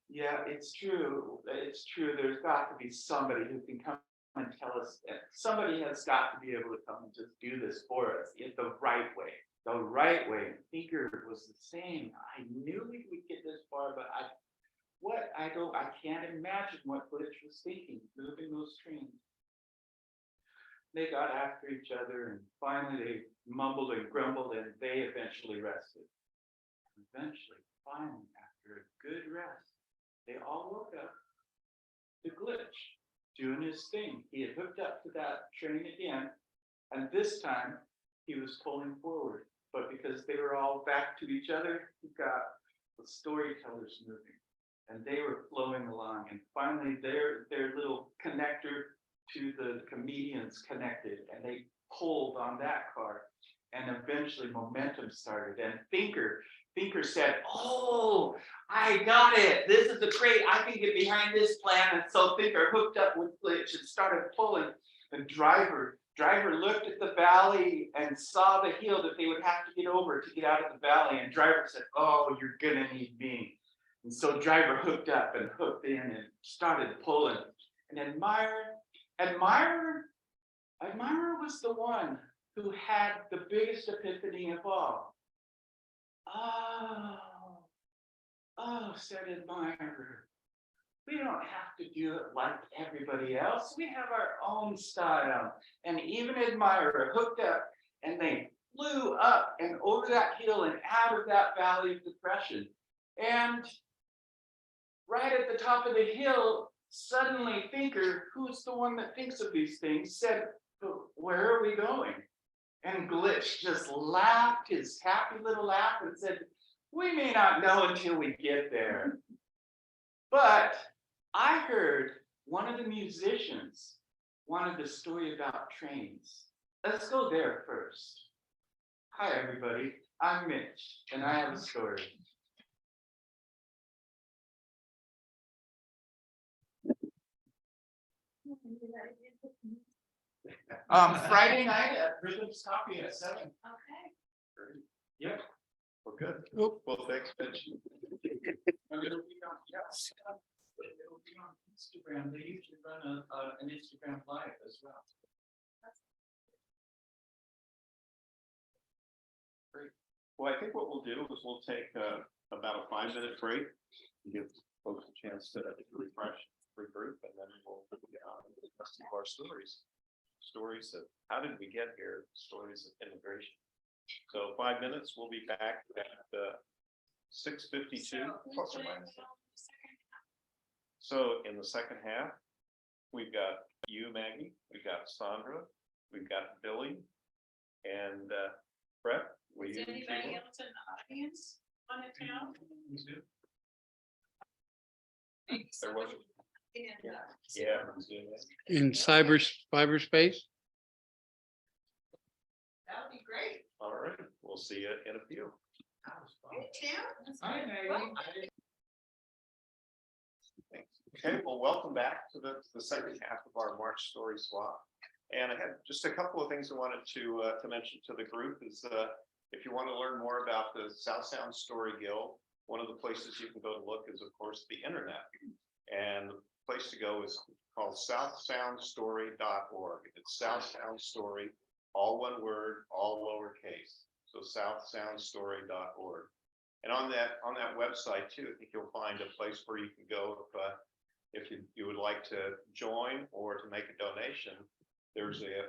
"Yeah, it's true. It's true. There's got to be somebody who can come and tell us that. Somebody has got to be able to come and just do this for us in the right way. The right way." And Thinker was the same. I knew we would get this far, but I can't imagine what Glitch was thinking, moving those trains. They got after each other, and finally they mumbled and grumbled, and they eventually rested. And eventually, finally, after a good rest, they all woke up to Glitch doing his thing. He had hooked up to that train again, and this time he was pulling forward. But because they were all back to each other, he got the storytellers moving, and they were flowing along. And finally, their little connector to the comedians connected, and they pulled on that car, and eventually momentum started. And Thinker said, "Oh, I got it. This is I can get behind this plan." And so Thinker hooked up with Glitch and started pulling. And Driver looked at the valley and saw the hill that they would have to get over to get out of the valley. And Driver said, "Oh, you're gonna need me." And so Driver hooked up and hooked in and started pulling. And Admirer was the one who had the biggest epiphany of all. Oh, said Admirer, "We don't have to do it like everybody else. We have our own style." And even Admirer hooked up, and they flew up and over that hill and out of that valley of depression. And right at the top of the hill, suddenly Thinker, who's the one that thinks of these things, said, "Where are we going?" And Glitch just laughed his happy little laugh and said, We may not know until we get there. But I heard one of the musicians wanted a story about trains. Let's go there first. Hi, everybody. I'm Mitch, and I have a story. Friday night at Rhythm's Coffee at 7. Okay. Yep. Well, good. Oh. Well, thanks, Mitch. And it'll be on, yes, it'll be on Instagram. They usually run an Instagram live as well. Well, I think what we'll do is we'll take about a 5-minute break. Give folks a chance to refresh, regroup, and then we'll get on with the rest of our stories. Stories of how did we get here? Stories of immigration. So 5 minutes, we'll be back at 6:52 plus or minus. So in the second half, we've got you, Maggie, we've got Sandra, we've got Billy, and Bret. Will Is you anybody else in the audience want to tell? There was, And, yeah. who's doing that? In cyberspace? That would be great. All right, we'll see you in a few. Hey, Tim. Hi, Maggie. Well, Thanks. Okay, well, welcome back to the second half of our March story swap. And I had just a couple of things I wanted to mention to the group is if you want to learn more about the South Sound Story Guild, one of the places you can go to look is, of course, the internet. And the place to go is called southsoundstory.org. It's South Sound Story, all one word, all lowercase. So southsoundstory.org. And on that website too, I think you'll find a place where you can go if you would like to join or to make a donation. There's a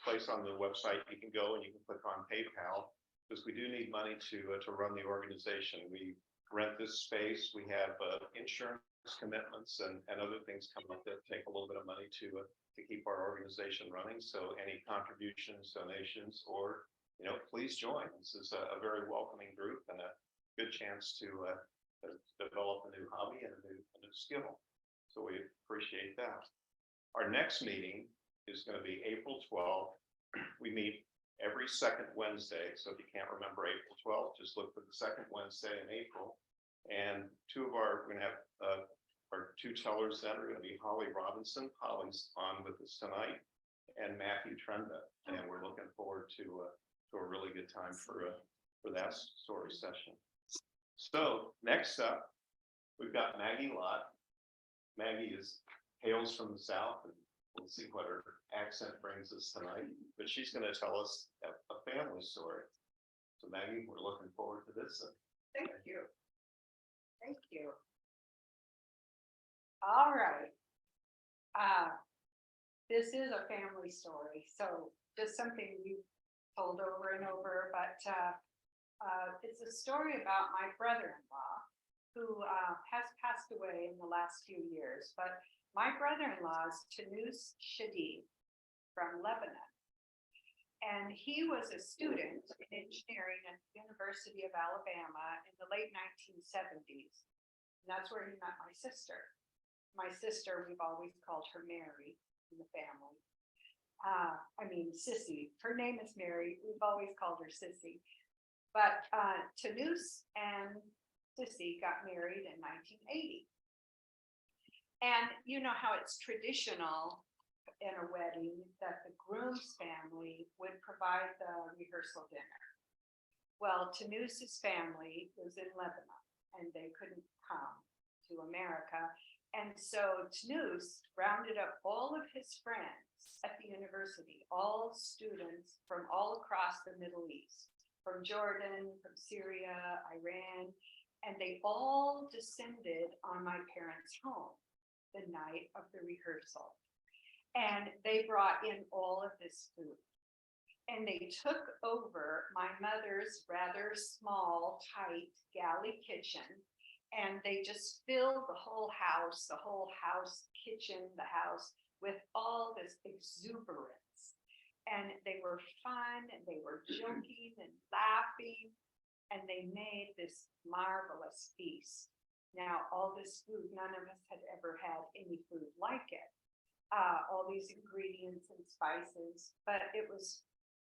place on the website you can go and you can click on PayPal, because we do need money to run the organization. We rent this space. We have insurance commitments and other things come up that take a little bit of money to keep our organization running. So any contributions, donations, or please join. This is a very welcoming group and a good chance to develop a new hobby and a new skill. So we appreciate that. Our next meeting is going to be April 12th. We meet every second Wednesday. So if you can't remember April 12th, just look for the second Wednesday in April. And we're going to have our two tellers then are going to be Holly Robinson. Holly's on with us tonight, and Matthew Trenda. And we're looking forward to a really good time for that story session. So next up, we've got Maggie Lott. Maggie hails from the South, and we'll see what her accent brings us tonight. But she's going to tell us a family story. So Maggie, we're looking forward to this. Thank you. Thank you. All right. This is a family story, so just something we've told over and over, but it's a story about my brother-in-law who has passed away in the last few years. But my brother-in-law is Tanus Shadid from Lebanon. And he was a student in engineering at the University of Alabama in the late 1970s. And that's where he met my sister. My sister, we've always called her Mary in the family. Sissy. Her name is Mary. We've always called her Sissy. But Tanus and Sissy got married in 1980. And you know how it's traditional in a wedding that the groom's family would provide the rehearsal dinner. Well, Tanus's family was in Lebanon and they couldn't come to America. And so Tanus rounded up all of his friends at the university, all students from all across the Middle East, from Jordan, from Syria, Iran, and they all descended on my parents' home the night of the rehearsal. And they brought in all of this food. And they took over my mother's rather small, tight galley kitchen. And they just filled the whole house, kitchen, the house, with all this exuberance. And they were fun and they were joking and laughing. and they made this marvelous feast. Now, all this food, none of us had ever had any food like it. All these ingredients and spices, but it was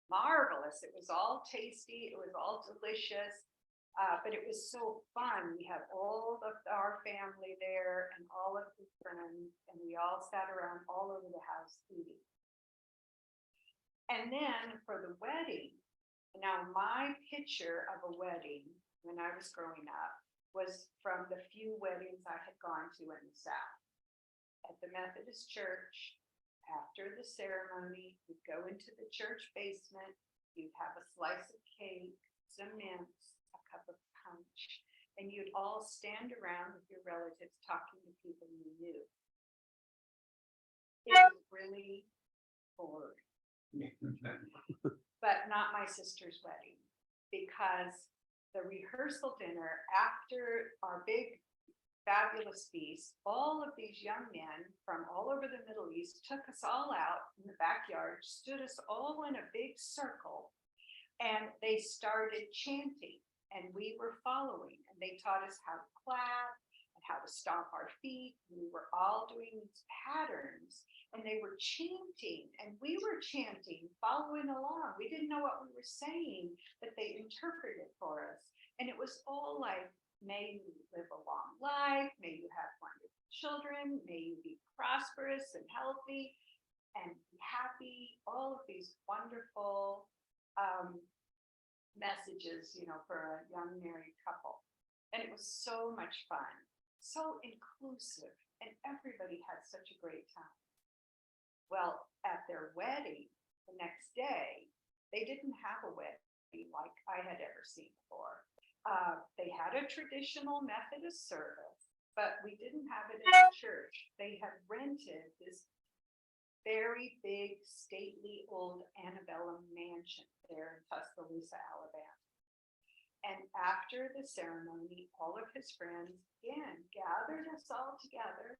marvelous. It was all tasty. It was all delicious. But it was so fun. We had all of our family there and all of the friends, and we all sat around all over the house eating. And then for the wedding, now my picture of a wedding when I was growing up was from the few weddings I had gone to in the South. At the Methodist church, after the ceremony, you'd go into the church basement, you'd have a slice of cake, some mince, a cup of punch, and you'd all stand around with your relatives talking to people you knew. It was really boring. But not my sister's wedding, because the rehearsal dinner after our big fabulous feast, all of these young men from all over the Middle East took us all out in the backyard, stood us all in a big circle, and they started chanting, and we were following, and they taught us how to clap and how to stomp our feet. We were all doing these patterns, and they were chanting, and we were chanting, following along. We didn't know what we were saying, but they interpreted for us. And it was all like, may you live a long life, may you have wonderful children, may you be prosperous and healthy and be happy, all of these wonderful messages, you know, for a young married couple. And it was so much fun, so inclusive, and everybody had such a great time. Well, at their wedding the next day, they didn't have a wedding like I had ever seen before. They had a traditional Methodist service, but we didn't have it in the church. They had rented this very big, stately, old antebellum mansion there in Tuscaloosa, Alabama. And after the ceremony, all of his friends again gathered us all together.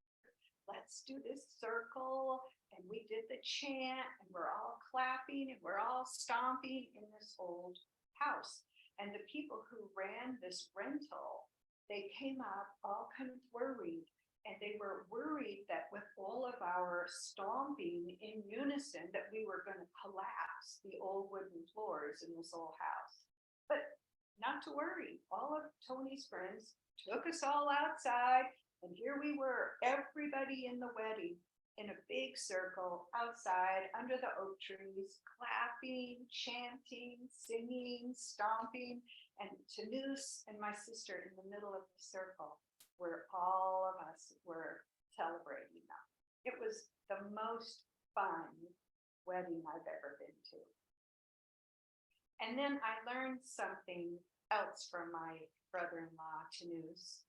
Let's do this circle. And we did the chant, and we're all clapping, and we're all stomping in this old house. And the people who ran this rental, they came up all kind of worried, and they were worried that with all of our stomping in unison, that we were going to collapse the old wooden floors in this old house. But not to worry, all of Tony's friends took us all outside, and here we were, everybody in the wedding, in a big circle outside under the oak trees, clapping, chanting, singing, stomping, and Tanus and my sister in the middle of the circle, where all of us were celebrating them. It was the most fun wedding I've ever been to. And then I learned something else from my brother-in-law, Tanus.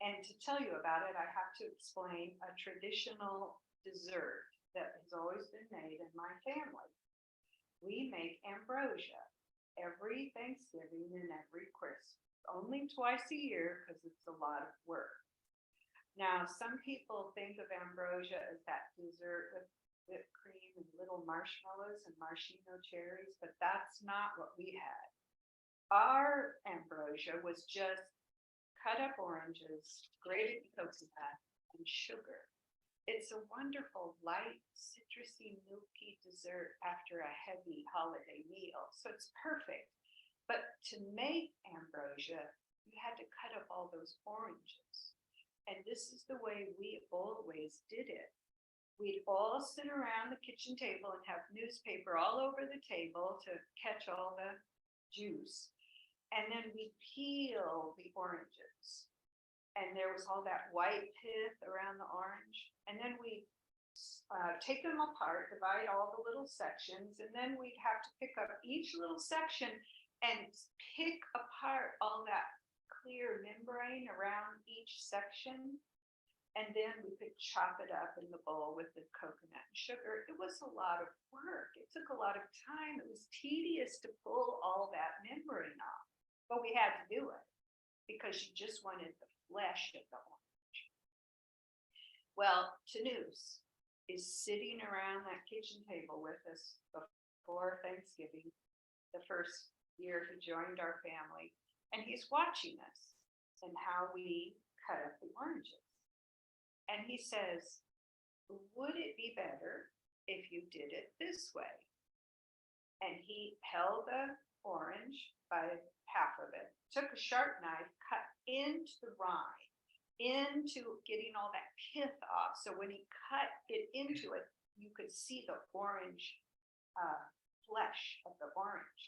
And to tell you about it, I have to explain a traditional dessert that has always been made in my family. We make ambrosia every Thanksgiving and every Christmas, only twice a year because it's a lot of work. Now, some people think of ambrosia as that dessert with whipped cream and little marshmallows and maraschino cherries, but that's not what we had. Our ambrosia was just cut up oranges, grated coconut, and sugar. It's a wonderful, light, citrusy, milky dessert after a heavy holiday meal. So it's perfect. But to make ambrosia, you had to cut up all those oranges. And this is the way we always did it. We'd all sit around the kitchen table and have newspaper all over the table to catch all the juice. And then we peel the oranges. And there was all that white pith around the orange. And then we take them apart, divide all the little sections, and then we'd have to pick up each little section and pick apart all that clear membrane around each section. And then we could chop it up in the bowl with the coconut and sugar. It was a lot of work. It took a lot of time. It was tedious to pull all that membrane off. But we had to do it because you just wanted the flesh of the orange. Well, Tanus is sitting around that kitchen table with us before Thanksgiving, the first year he joined our family, and he's watching us and how we cut up the oranges. And he says, would it be better if you did it this way? And he held the orange by half of it, took a sharp knife, cut into the rind, into getting all that pith off. So when he cut it into it, you could see the orange flesh of the orange.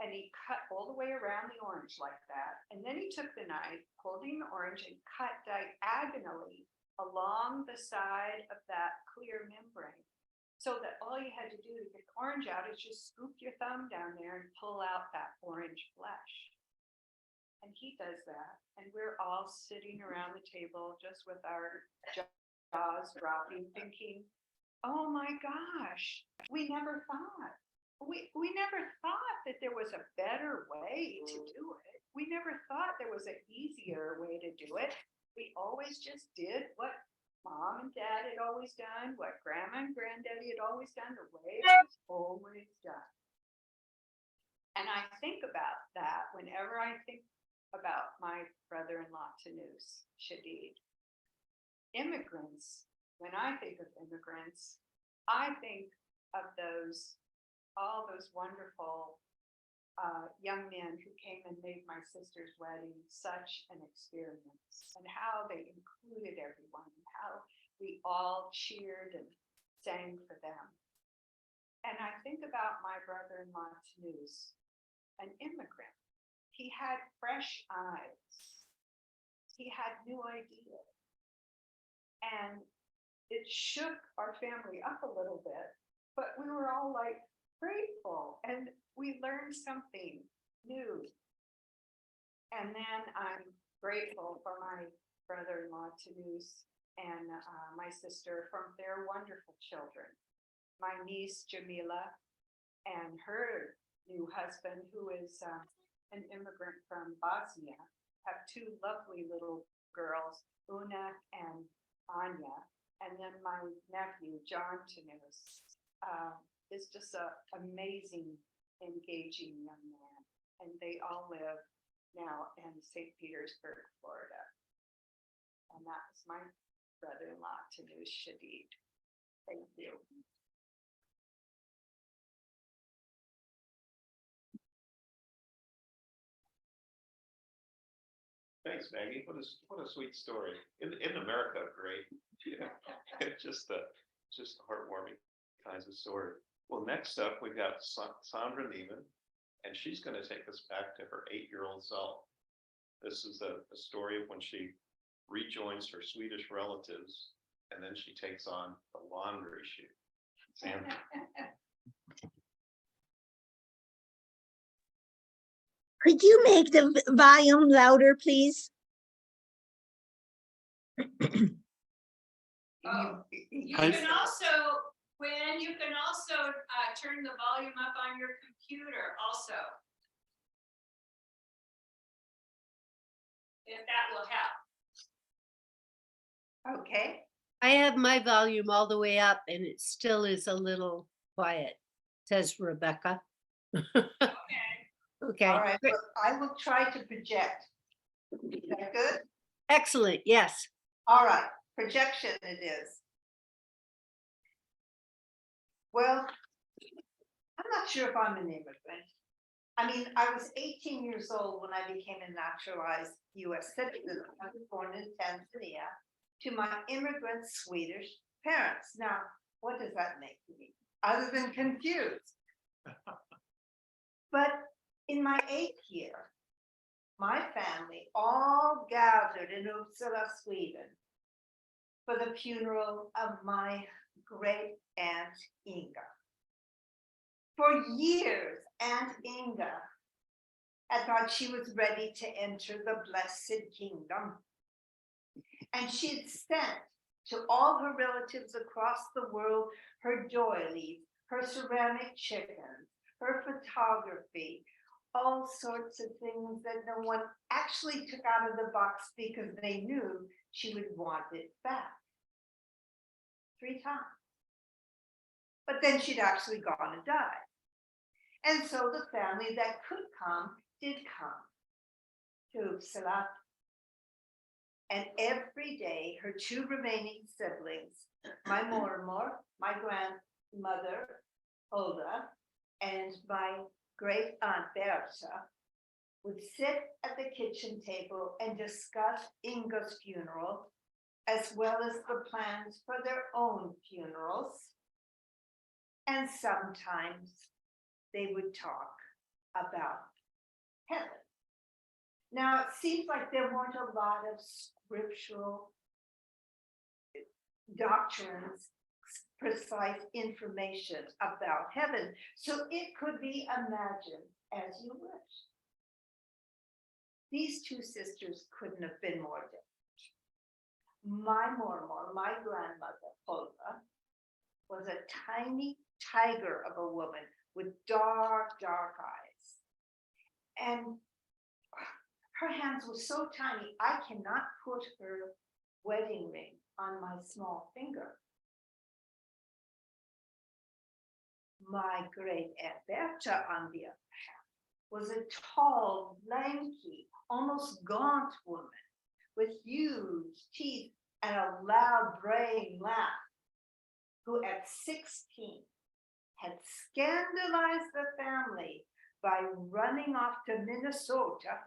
And he cut all the way around the orange like that. And then he took the knife, holding the orange, and cut diagonally along the side of that clear membrane. So that all you had to do to get the orange out is just scoop your thumb down there and pull out that orange flesh. And he does that. And we're all sitting around the table just with our jaws dropping, thinking, oh my gosh, we never thought. We never thought that there was a better way to do it. We never thought there was an easier way to do it. We always just did what Mom and Dad had always done, what Grandma and Granddaddy had always done, the way it was always done. And I think about that whenever I think about my brother-in-law, Tanus Shadid. Immigrants, when I think of immigrants, I think of all those wonderful young men who came and made my sister's wedding such an experience, and how they included everyone, and how we all cheered and sang for them. And I think about my brother-in-law, Tanus, an immigrant. He had fresh eyes. He had new ideas. And it shook our family up a little bit, but we were all like grateful, and we learned something new. And then I'm grateful for my brother-in-law, Tanus, and my sister, from their wonderful children. My niece, Jamila, and her new husband, who is an immigrant from Bosnia, have two lovely little girls, Una and Anya. And then my nephew, John Tanus, is just an amazing, engaging young man. And they all live now in St. Petersburg, Florida. And that was my brother-in-law, Tanus Shadid. Thank you. Thanks, Maggie. What a sweet story. In America, great. Yeah. just a heartwarming kinds of story. Well, next up we've got Sandra Niman, and she's going to take us back to her 8-year-old self. This is a story of when she rejoins her Swedish relatives, and then she takes on the laundry chute. Sandra. Could you make the volume louder, please? You can also turn the volume up on your computer also. If that will help. Okay. I have my volume all the way up and it still is a little quiet, says Rebecca. Okay. Okay. All right, great. well, I will try to project. Is that good? Excellent. Yes. All right, projection it is. Well, I'm not sure if I'm an immigrant. I mean, I was 18 years old when I became a naturalized US citizen. I was born in Tanzania to my immigrant Swedish parents. Now, what does that make me? Other than confused. But in my 8th year, my family all gathered in Uppsala, Sweden, for the funeral of my great aunt Inga. For years, Aunt Inga had thought she was ready to enter the blessed kingdom. And she had sent to all her relatives across the world her doilies, her ceramic chickens, her photography, all sorts of things that no one actually took out of the box because they knew she would want it back. 3 times. But then she'd actually gone and died. And so the family that could come did come to Uppsala. And every day, her two remaining siblings, my mormor, my grandmother, Hulda, and my great aunt Berta, would sit at the kitchen table and discuss Inga's funeral, as well as the plans for their own funerals. And sometimes they would talk about heaven. Now, it seems like there weren't a lot of scriptural doctrines, precise information about heaven, so it could be imagined as you wish. These two sisters couldn't have been more different. My mormor, my grandmother, Hulda, was a tiny tiger of a woman with dark, dark eyes. And her hands were so tiny, I cannot put her wedding ring on my small finger. My great Aunt Berta, on the other hand, was a tall, lanky, almost gaunt woman with huge teeth and a loud braying laugh, who at 16 had scandalized the family by running off to Minnesota,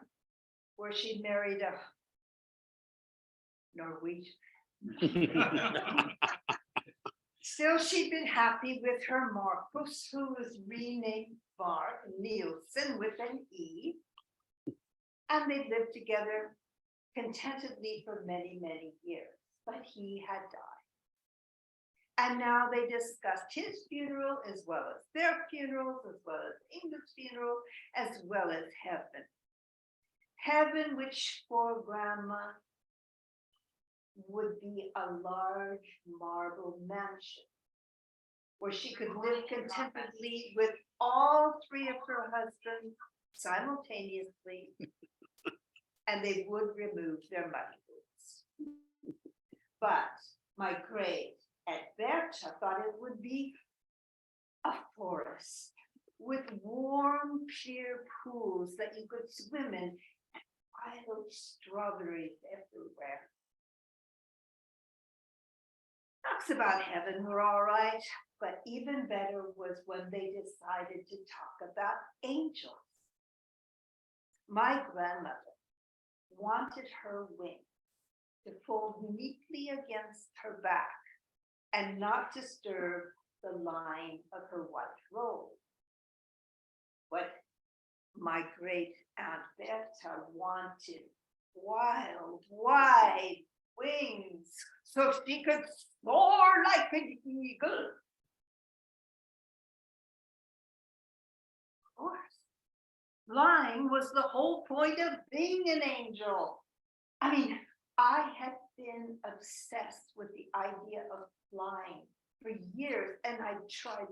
where she married a Norwegian. Still, she'd been happy with her Marcus, who was renamed Mark Nielsen with an E, and they lived together contentedly for many, many years, but he had died. And now they discussed his funeral as well as their funerals, as well as Inga's funeral, as well as heaven. Heaven, which for Grandma would be a large marble mansion where she could live contentedly with all three of her husbands simultaneously, and they would remove their money boots. But my great Aunt Berta thought it would be a forest with warm, clear pools that you could swim in, and wild strawberries everywhere. Talks about heaven were all right, but even better was when they decided to talk about angels. My grandmother wanted her wings to fold neatly against her back and not disturb the line of her white robe. But my great Aunt Berta wanted wild, wide wings so she could soar like an eagle. Of course, flying was the whole point of being an angel. I mean, I had been obsessed with the idea of flying for years, and I tried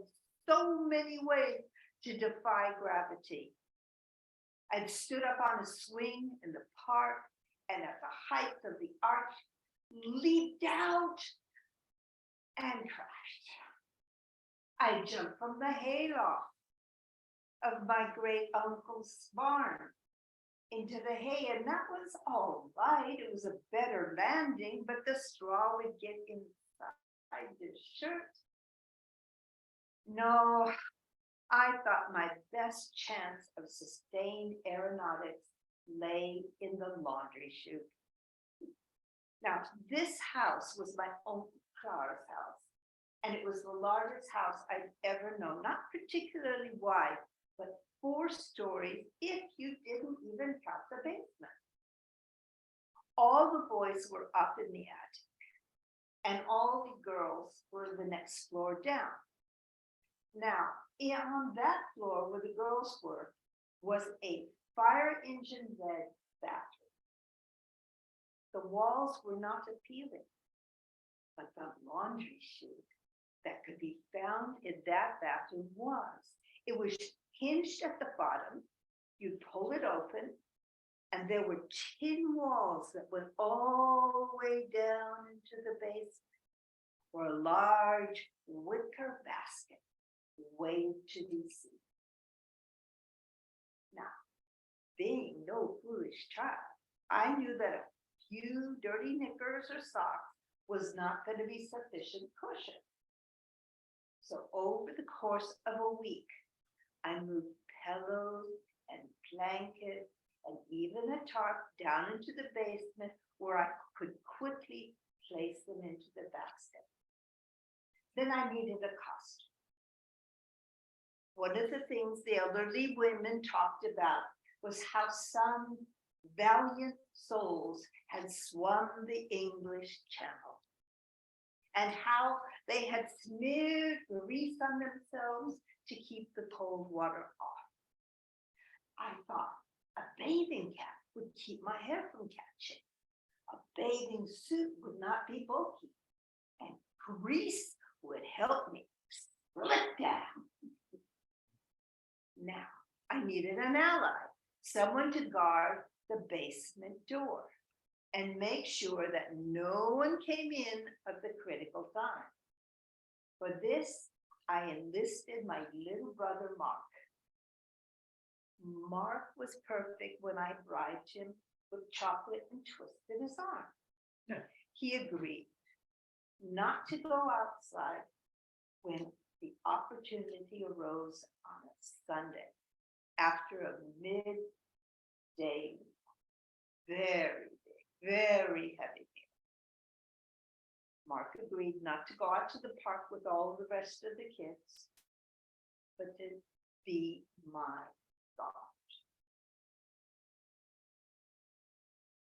so many ways to defy gravity. I'd stood up on a swing in the park, and at the height of the arch, leaped out and crashed. I jumped from the hayloft of my great uncle's barn into the hay, and that was all right. It was a better landing, but the straw would get inside the shirt. No, I thought my best chance of sustained aeronautics lay in the laundry chute. Now, this house was my Uncle Clara's house, and it was the largest house I'd ever known, not particularly wide, but 4 stories if you didn't even count the basement. All the boys were up in the attic, and all the girls were the next floor down. Now, on that floor where the girls were was a fire engine red bathroom. The walls were not appealing, but the laundry chute that could be found in that bathroom was. It was hinged at the bottom. You'd pull it open, and there were tin walls that went all the way down into the basement, where a large wicker basket waited to be seen. being no foolish child, I knew that a few dirty knickers or socks was not going to be sufficient cushion. So over the course of a week, I moved pillows and blankets and even a tarp down into the basement where I could quickly place them into the basket. Then I needed a costume. One of the things the elderly women talked about was how some valiant souls had swum the English Channel and how they had smeared grease on themselves to keep the cold water off. I thought a bathing cap would keep my hair from catching. A bathing suit would not be bulky, and grease would help me slip down. Now, I needed an ally, someone to guard the basement door and make sure that no one came in at the critical time. For this, I enlisted my little brother, Mark. Mark was perfect when I bribed him with chocolate and twisted his arm. He agreed not to go outside when the opportunity arose on a Sunday after a midday, very heavy meal. Mark agreed not to go out to the park with all the rest of the kids, but to be my God.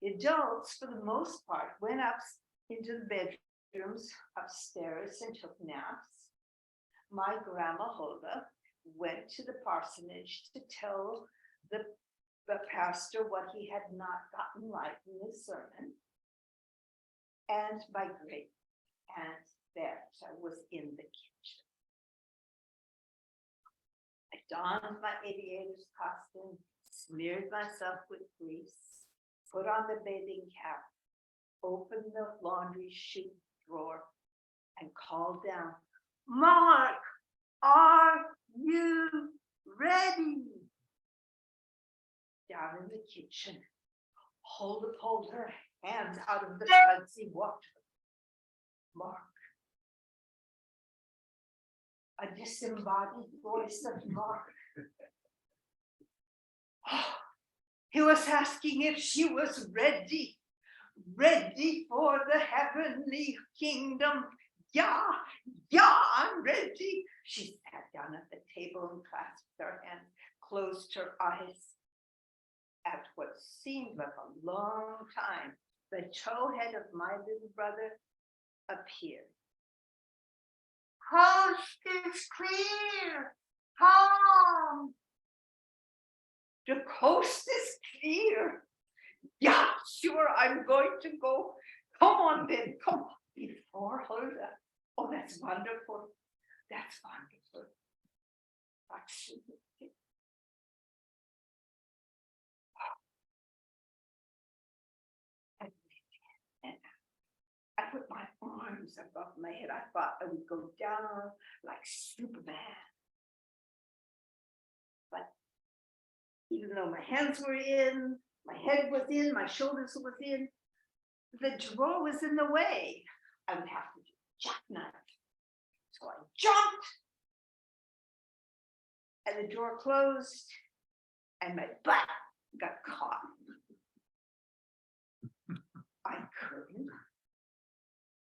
The adults, for the most part, went up into the bedrooms upstairs and took naps. My grandma Hulda went to the parsonage to tell the pastor what he had not gotten right in his sermon. And my great aunt Bertha was in the kitchen. I donned my aviator's costume, smeared myself with grease, put on the bathing cap, opened the laundry chute drawer, and called down, "Mark, are you ready?" Down in the kitchen, Hulda pulled her hands out of the sudsy water. Mark. A disembodied voice of Mark. He was asking if she was ready for the heavenly kingdom. Yeah, I'm ready. She sat down at the table and clasped her hands, closed her eyes. At what seemed like a long time, the towhead of my little brother appeared. "Coast is clear. Come." "The coast is clear. Yeah, sure, I'm going to go. Come on then, come on." Before Hulda. Oh, that's wonderful. That's wonderful. Absolutely. And I put my arms above my head. I thought I would go down like Superman. But even though my hands were in, my head was in, my shoulders was in, the drawer was in the way. I would have to jackknife. So I jumped, and the door closed, and my butt got caught. I couldn't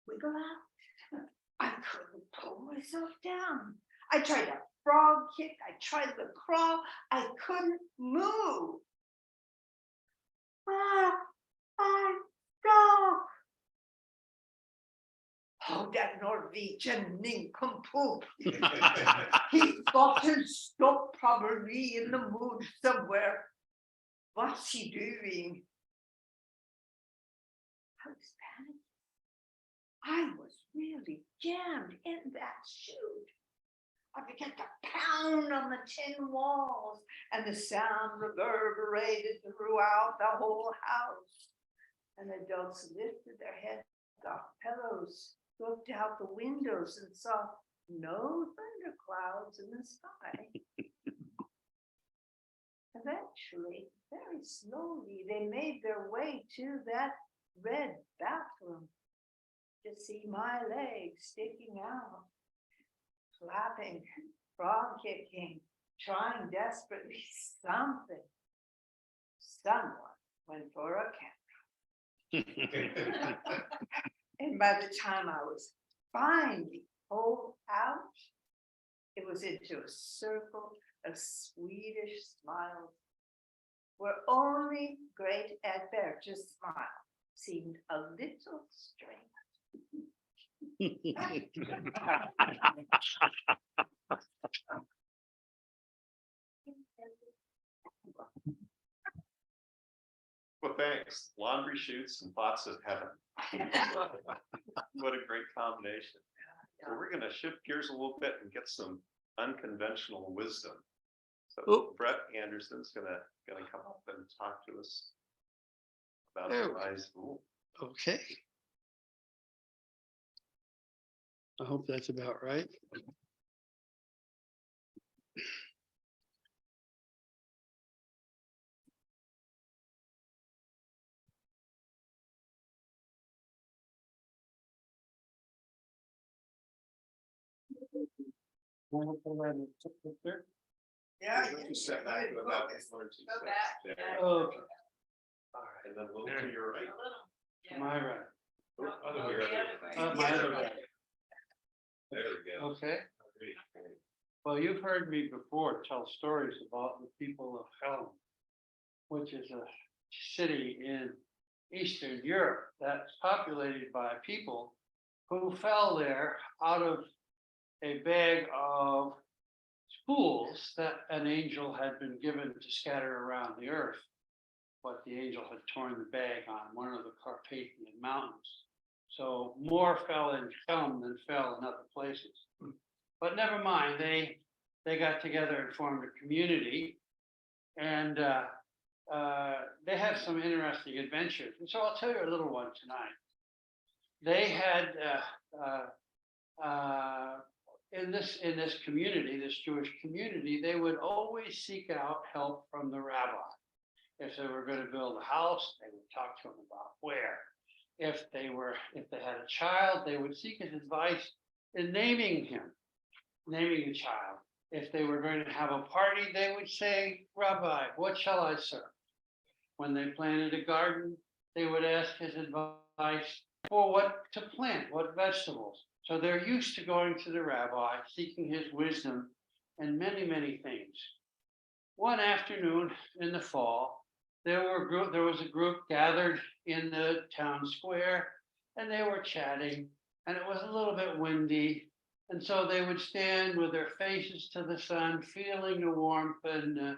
wiggle out. I couldn't pull myself down. I tried a frog kick. I tried to crawl. I couldn't move. I'm stuck. Oh, that Norwegian nincompoop. He got stuck probably in the mood somewhere. What's he doing? I was panicking. I was really jammed in that chute. I began to pound on the tin walls, and the sound reverberated throughout the whole house. And adults lifted their heads off pillows, looked out the windows, and saw no thunderclouds in the sky. Eventually, very slowly, they made their way to that red bathroom to see my legs sticking out, flapping, frog kicking, trying desperately something. Someone went for a camp. And by the time I was finally pulled out, it was into a circle of Swedish smiles, where only great Ed Berger's smile seemed a little strange. Well, thanks. Laundry chutes and pots of heaven. What a great combination. So we're gonna shift gears a little bit and get some unconventional wisdom. So Oh. Bret Anderson's gonna come up and talk to us about There the we rise. Ooh, Okay. I hope that's about right. Yeah. Just set back to about 1 or 2 Go steps. back. There. Yeah. Oh, All right, and then a little to your right. to my right. Other way. My other right. There we go. Okay. Well, you've heard me before tell stories about the people of Helm, which is a city in Eastern Europe that's populated by people who fell there out of a bag of spools that an angel had been given to scatter around the earth. But the angel had torn the bag on one of the Carpathian mountains. So more fell in Helm than fell in other places. But never mind, they got together and formed a community, and they have some interesting adventures. And so I'll tell you a little one tonight. They had in this community, this Jewish community, they would always seek out help from the rabbi. If they were going to build a house, they would talk to him about where. If they had a child, they would seek his advice in naming the child. If they were going to have a party, they would say, Rabbi, what shall I serve? When they planted a garden, they would ask his advice for what to plant, what vegetables. So they're used to going to the rabbi, seeking his wisdom and many, many things. One afternoon in the fall, there was a group gathered in the town square, and they were chatting, and it was a little bit windy. And so they would stand with their faces to the sun, feeling the warmth. And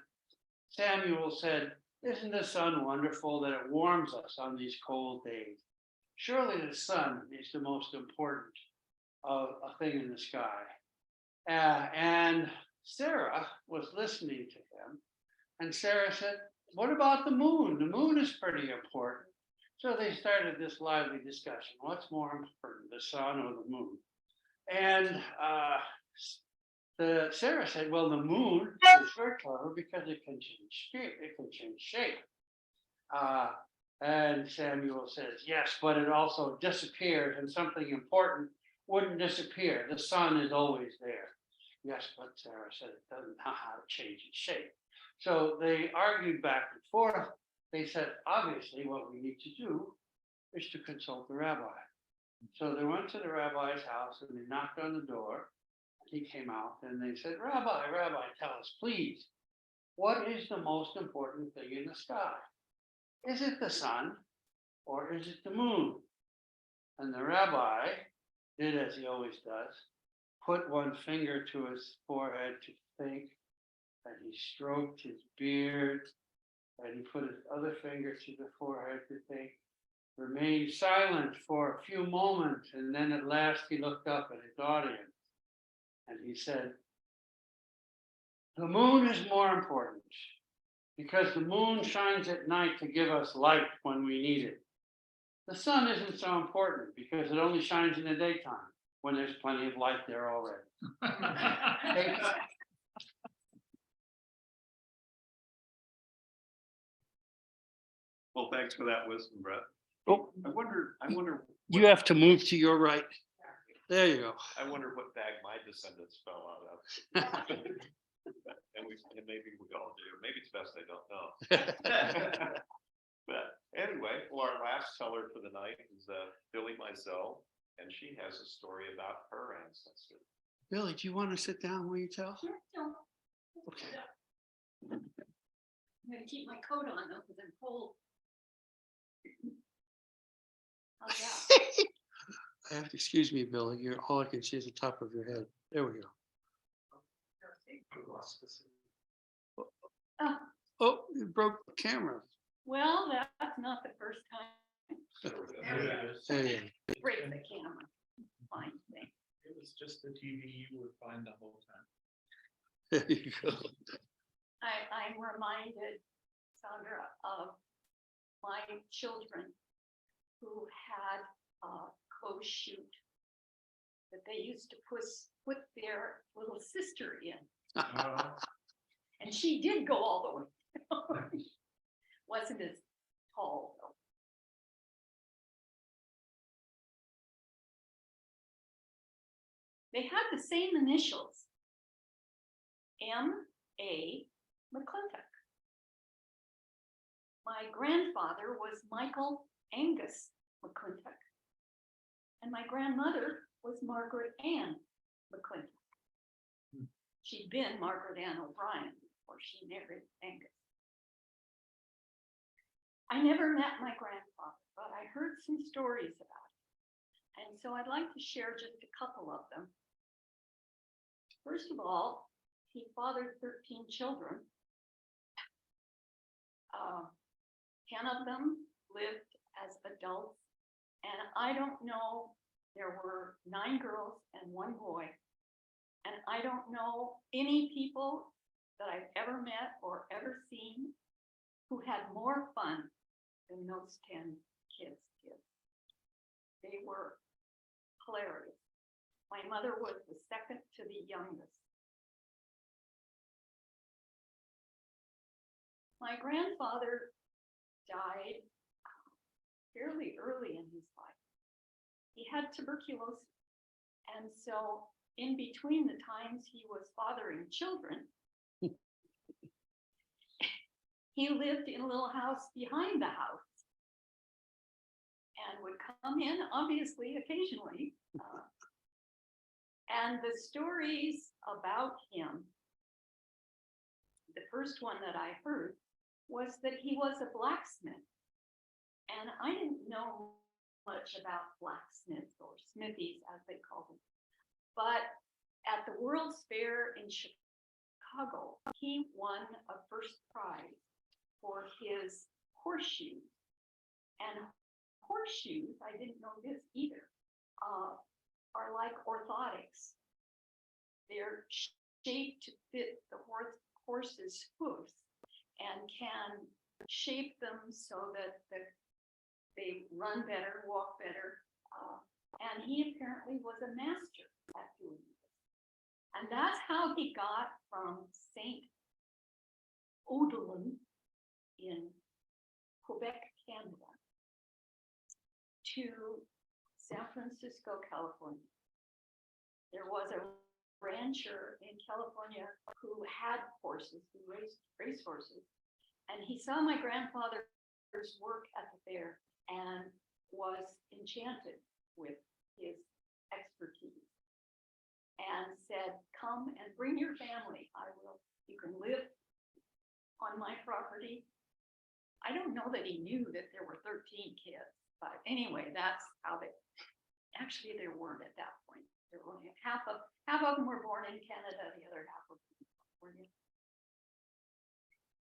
Samuel said, "Isn't the sun wonderful that it warms us on these cold days? Surely the sun is the most important a thing in the sky." And Sarah was listening to him, and Sarah said, "What about the moon? The moon is pretty important." So they started this lively discussion. What's more important, the sun or the moon? And Sarah said, "Well, the moon is very clever because it can change shape. It can change shape." And Samuel says, "Yes, but it also disappears, and something important wouldn't disappear. The sun is always there." "Yes, but," Sarah said, "it doesn't know how to change its shape." So they argued back and forth. They said, obviously, what we need to do is to consult the rabbi. So they went to the rabbi's house and they knocked on the door. He came out and they said, Rabbi, tell us, please, what is the most important thing in the sky? Is it the sun or is it the moon? And the rabbi did as he always does, put one finger to his forehead to think, and he stroked his beard, and he put his other finger to the forehead to think, remained silent for a few moments, and then at last he looked up at his audience, and he said, "The moon is more important, because the moon shines at night to give us light when we need it. The sun isn't so important, because it only shines in the daytime, when there's plenty of light there already." Well, thanks for that wisdom, Brett. Oh, I wonder. you have to move to your right. There you go. I wonder what bag my descendants fell out of. And maybe we all do. Maybe it's best I don't know. But anyway, well, our last teller for the night is Billie Mazzei, and she has a story about her ancestor. Billy, do you want to sit down while you tell? Sure, no. Okay. I'm gonna keep my coat on though, because I'm cold. How's that? I have to excuse me, Billy. You're all I can see is the top of your head. There we go. Oh, Oh, you broke the camera. well, that's not the first time. There you go. Break the camera. Fine thing. It was just the TV you would find the whole time. There you go. I'm reminded, Sandra, of my children who had a clothes chute that they used to put their little sister in. And she did go all the way. Wasn't as tall though. They had the same initials. M.A. McClintock. My grandfather was Michael Angus McClintock. And my grandmother was Margaret Ann McClintock. She'd been Margaret Ann O'Brien before she married Angus. I never met my grandfather, but I heard some stories about it. And so I'd like to share just a couple of them. First of all, he fathered 13 children. 10 of them lived as adults. And I don't know, there were 9 girls and 1 boy. And I don't know any people that I've ever met or ever seen who had more fun than those 10 kids did. They were hilarious. My mother was the second to the youngest. My grandfather died fairly early in his life. He had tuberculosis. And so in between the times he was fathering children, he lived in a little house behind the house and would come in, obviously, occasionally. And the stories about him, the first one that I heard was that he was a blacksmith. And I didn't know much about blacksmiths or smithies, as they call them. But at the World's Fair in Chicago, he won a first prize for his horseshoes. And horseshoes, I didn't know this either, are like orthotics. They're shaped to fit the horse's hoofs and can shape them so that they run better, walk better. And he apparently was a master at doing this. And that's how he got from St. Odilon in Quebec, Canada, to San Francisco, California. There was a rancher in California who had horses, who raised race horses. And he saw my grandfather's work at the fair and was enchanted with his expertise and said, come and bring your family. You can live on my property. I don't know that he knew that there were 13 kids, but anyway, that's how actually there weren't at that point. There were only half of them were born in Canada, the other half were in California.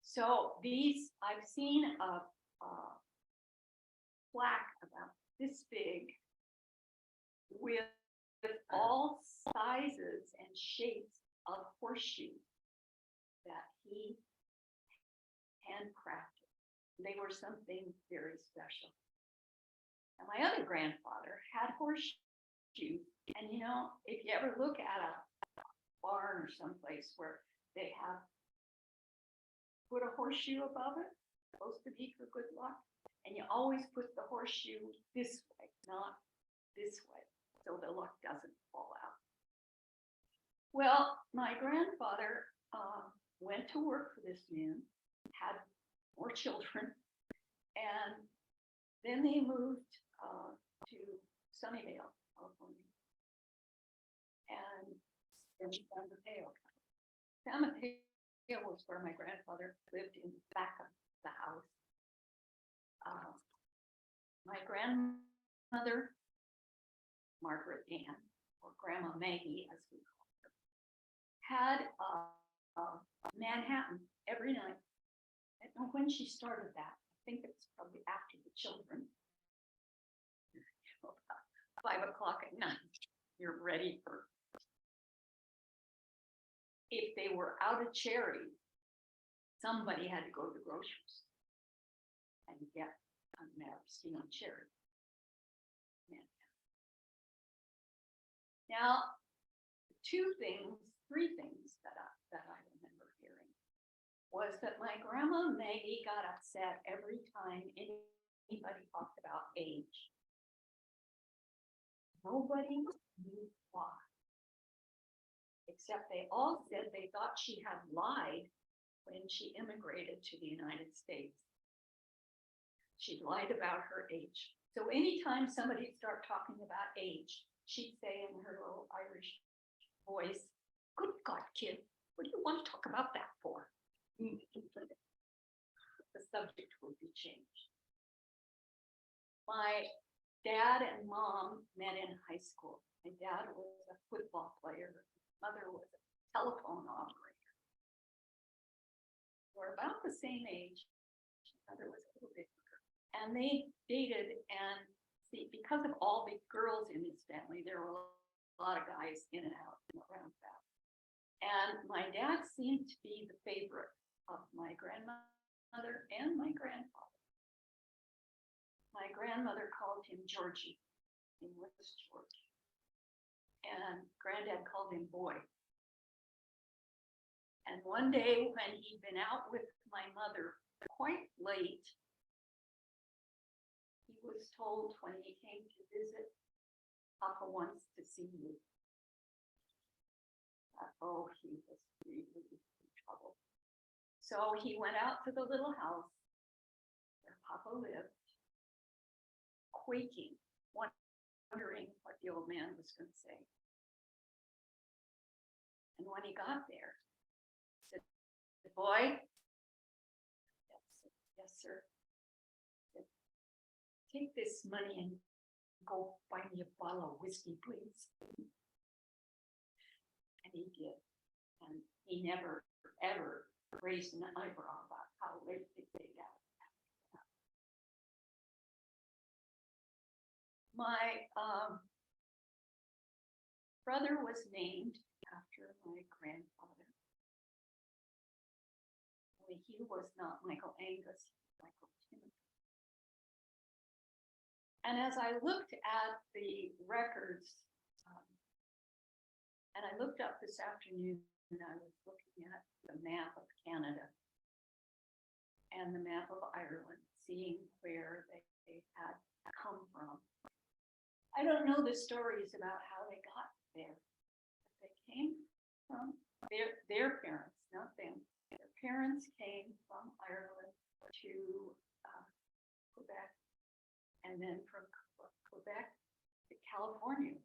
So I've seen a plaque about this big with all sizes and shapes of horseshoes that he handcrafted. They were something very special. And my other grandfather had horseshoes. And you know, if you ever look at a barn or someplace where they have put a horseshoe above it, supposed to be for good luck. And you always put the horseshoe this way, not this way, so the luck doesn't fall out. Well, my grandfather went to work for this man, had more children, and then they moved to Sunnyvale, California, and in San Mateo. San Mateo was where my grandfather lived in the back of the house. My grandmother, Margaret Ann, or Grandma Maggie, as we call her, had Manhattan every night. I don't know when she started that. I think it's probably after the children. About 5 o'clock at night, you're ready for. If they were out of cherry, somebody had to go to the groceries and get a maraschino cherry. Now, three things that I remember hearing was that my grandma Maggie got upset every time anybody talked about age. Nobody knew why. Except they all said they thought she had lied when she immigrated to the United States. She lied about her age. So anytime somebody started talking about age, she'd say in her little Irish voice, "Good God, kid, what do you want to talk about that for?" The subject would be changed. My dad and mom met in high school. My dad was a football player. My mother was a telephone operator. We're about the same age. My mother was a little bit younger. And they dated, and see, because of all the girls in his family, there were a lot of guys in and out and around that. And my dad seemed to be the favorite of my grandmother and my grandfather. My grandmother called him Georgie. He was George. And granddad called him boy. And one day when he'd been out with my mother quite late, he was told when he came to visit, "Papa wants to see you." Oh, he was really in trouble. So he went out to the little house where Papa lived, quaking, wondering what the old man was going to say. And when he got there, he said, "The boy?" "Yes, sir." He said, "Take this money and go buy me a bottle of whiskey, please." And he did. And he never, ever raised an eyebrow about how late they got. My brother was named after my grandfather. Only he was not Michael Angus, Michael Timothy. And as I looked at the records, and I looked up this afternoon, and I was looking at the map of Canada and the map of Ireland, seeing where they had come from. I don't know the stories about how they got there. They came from their parents, not them. Their parents came from Ireland to Quebec, and then from Quebec to California,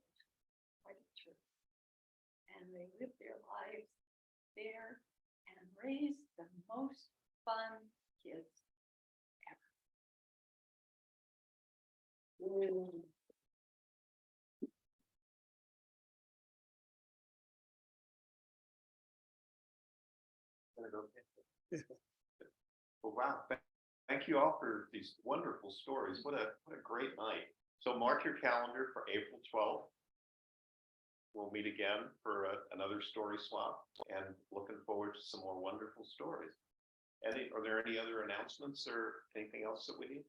quite a trip. And they lived their lives there and raised the most fun kids ever. Well, wow. Thank you all for these wonderful stories. What a great night. So mark your calendar for April 12th. We'll meet again for another story swap, and looking forward to some more wonderful stories. Eddie, are there any other announcements or anything else that we need?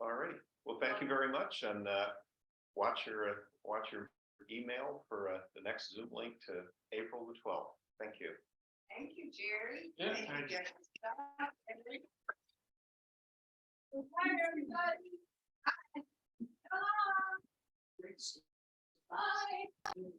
All right. Well, thank you very much, and watch your email for the next Zoom link to April the 12th. Thank you. Thank you, Jerry. Yeah, Thank you, thanks. Jerry. Bye, everybody. Bye. Bye.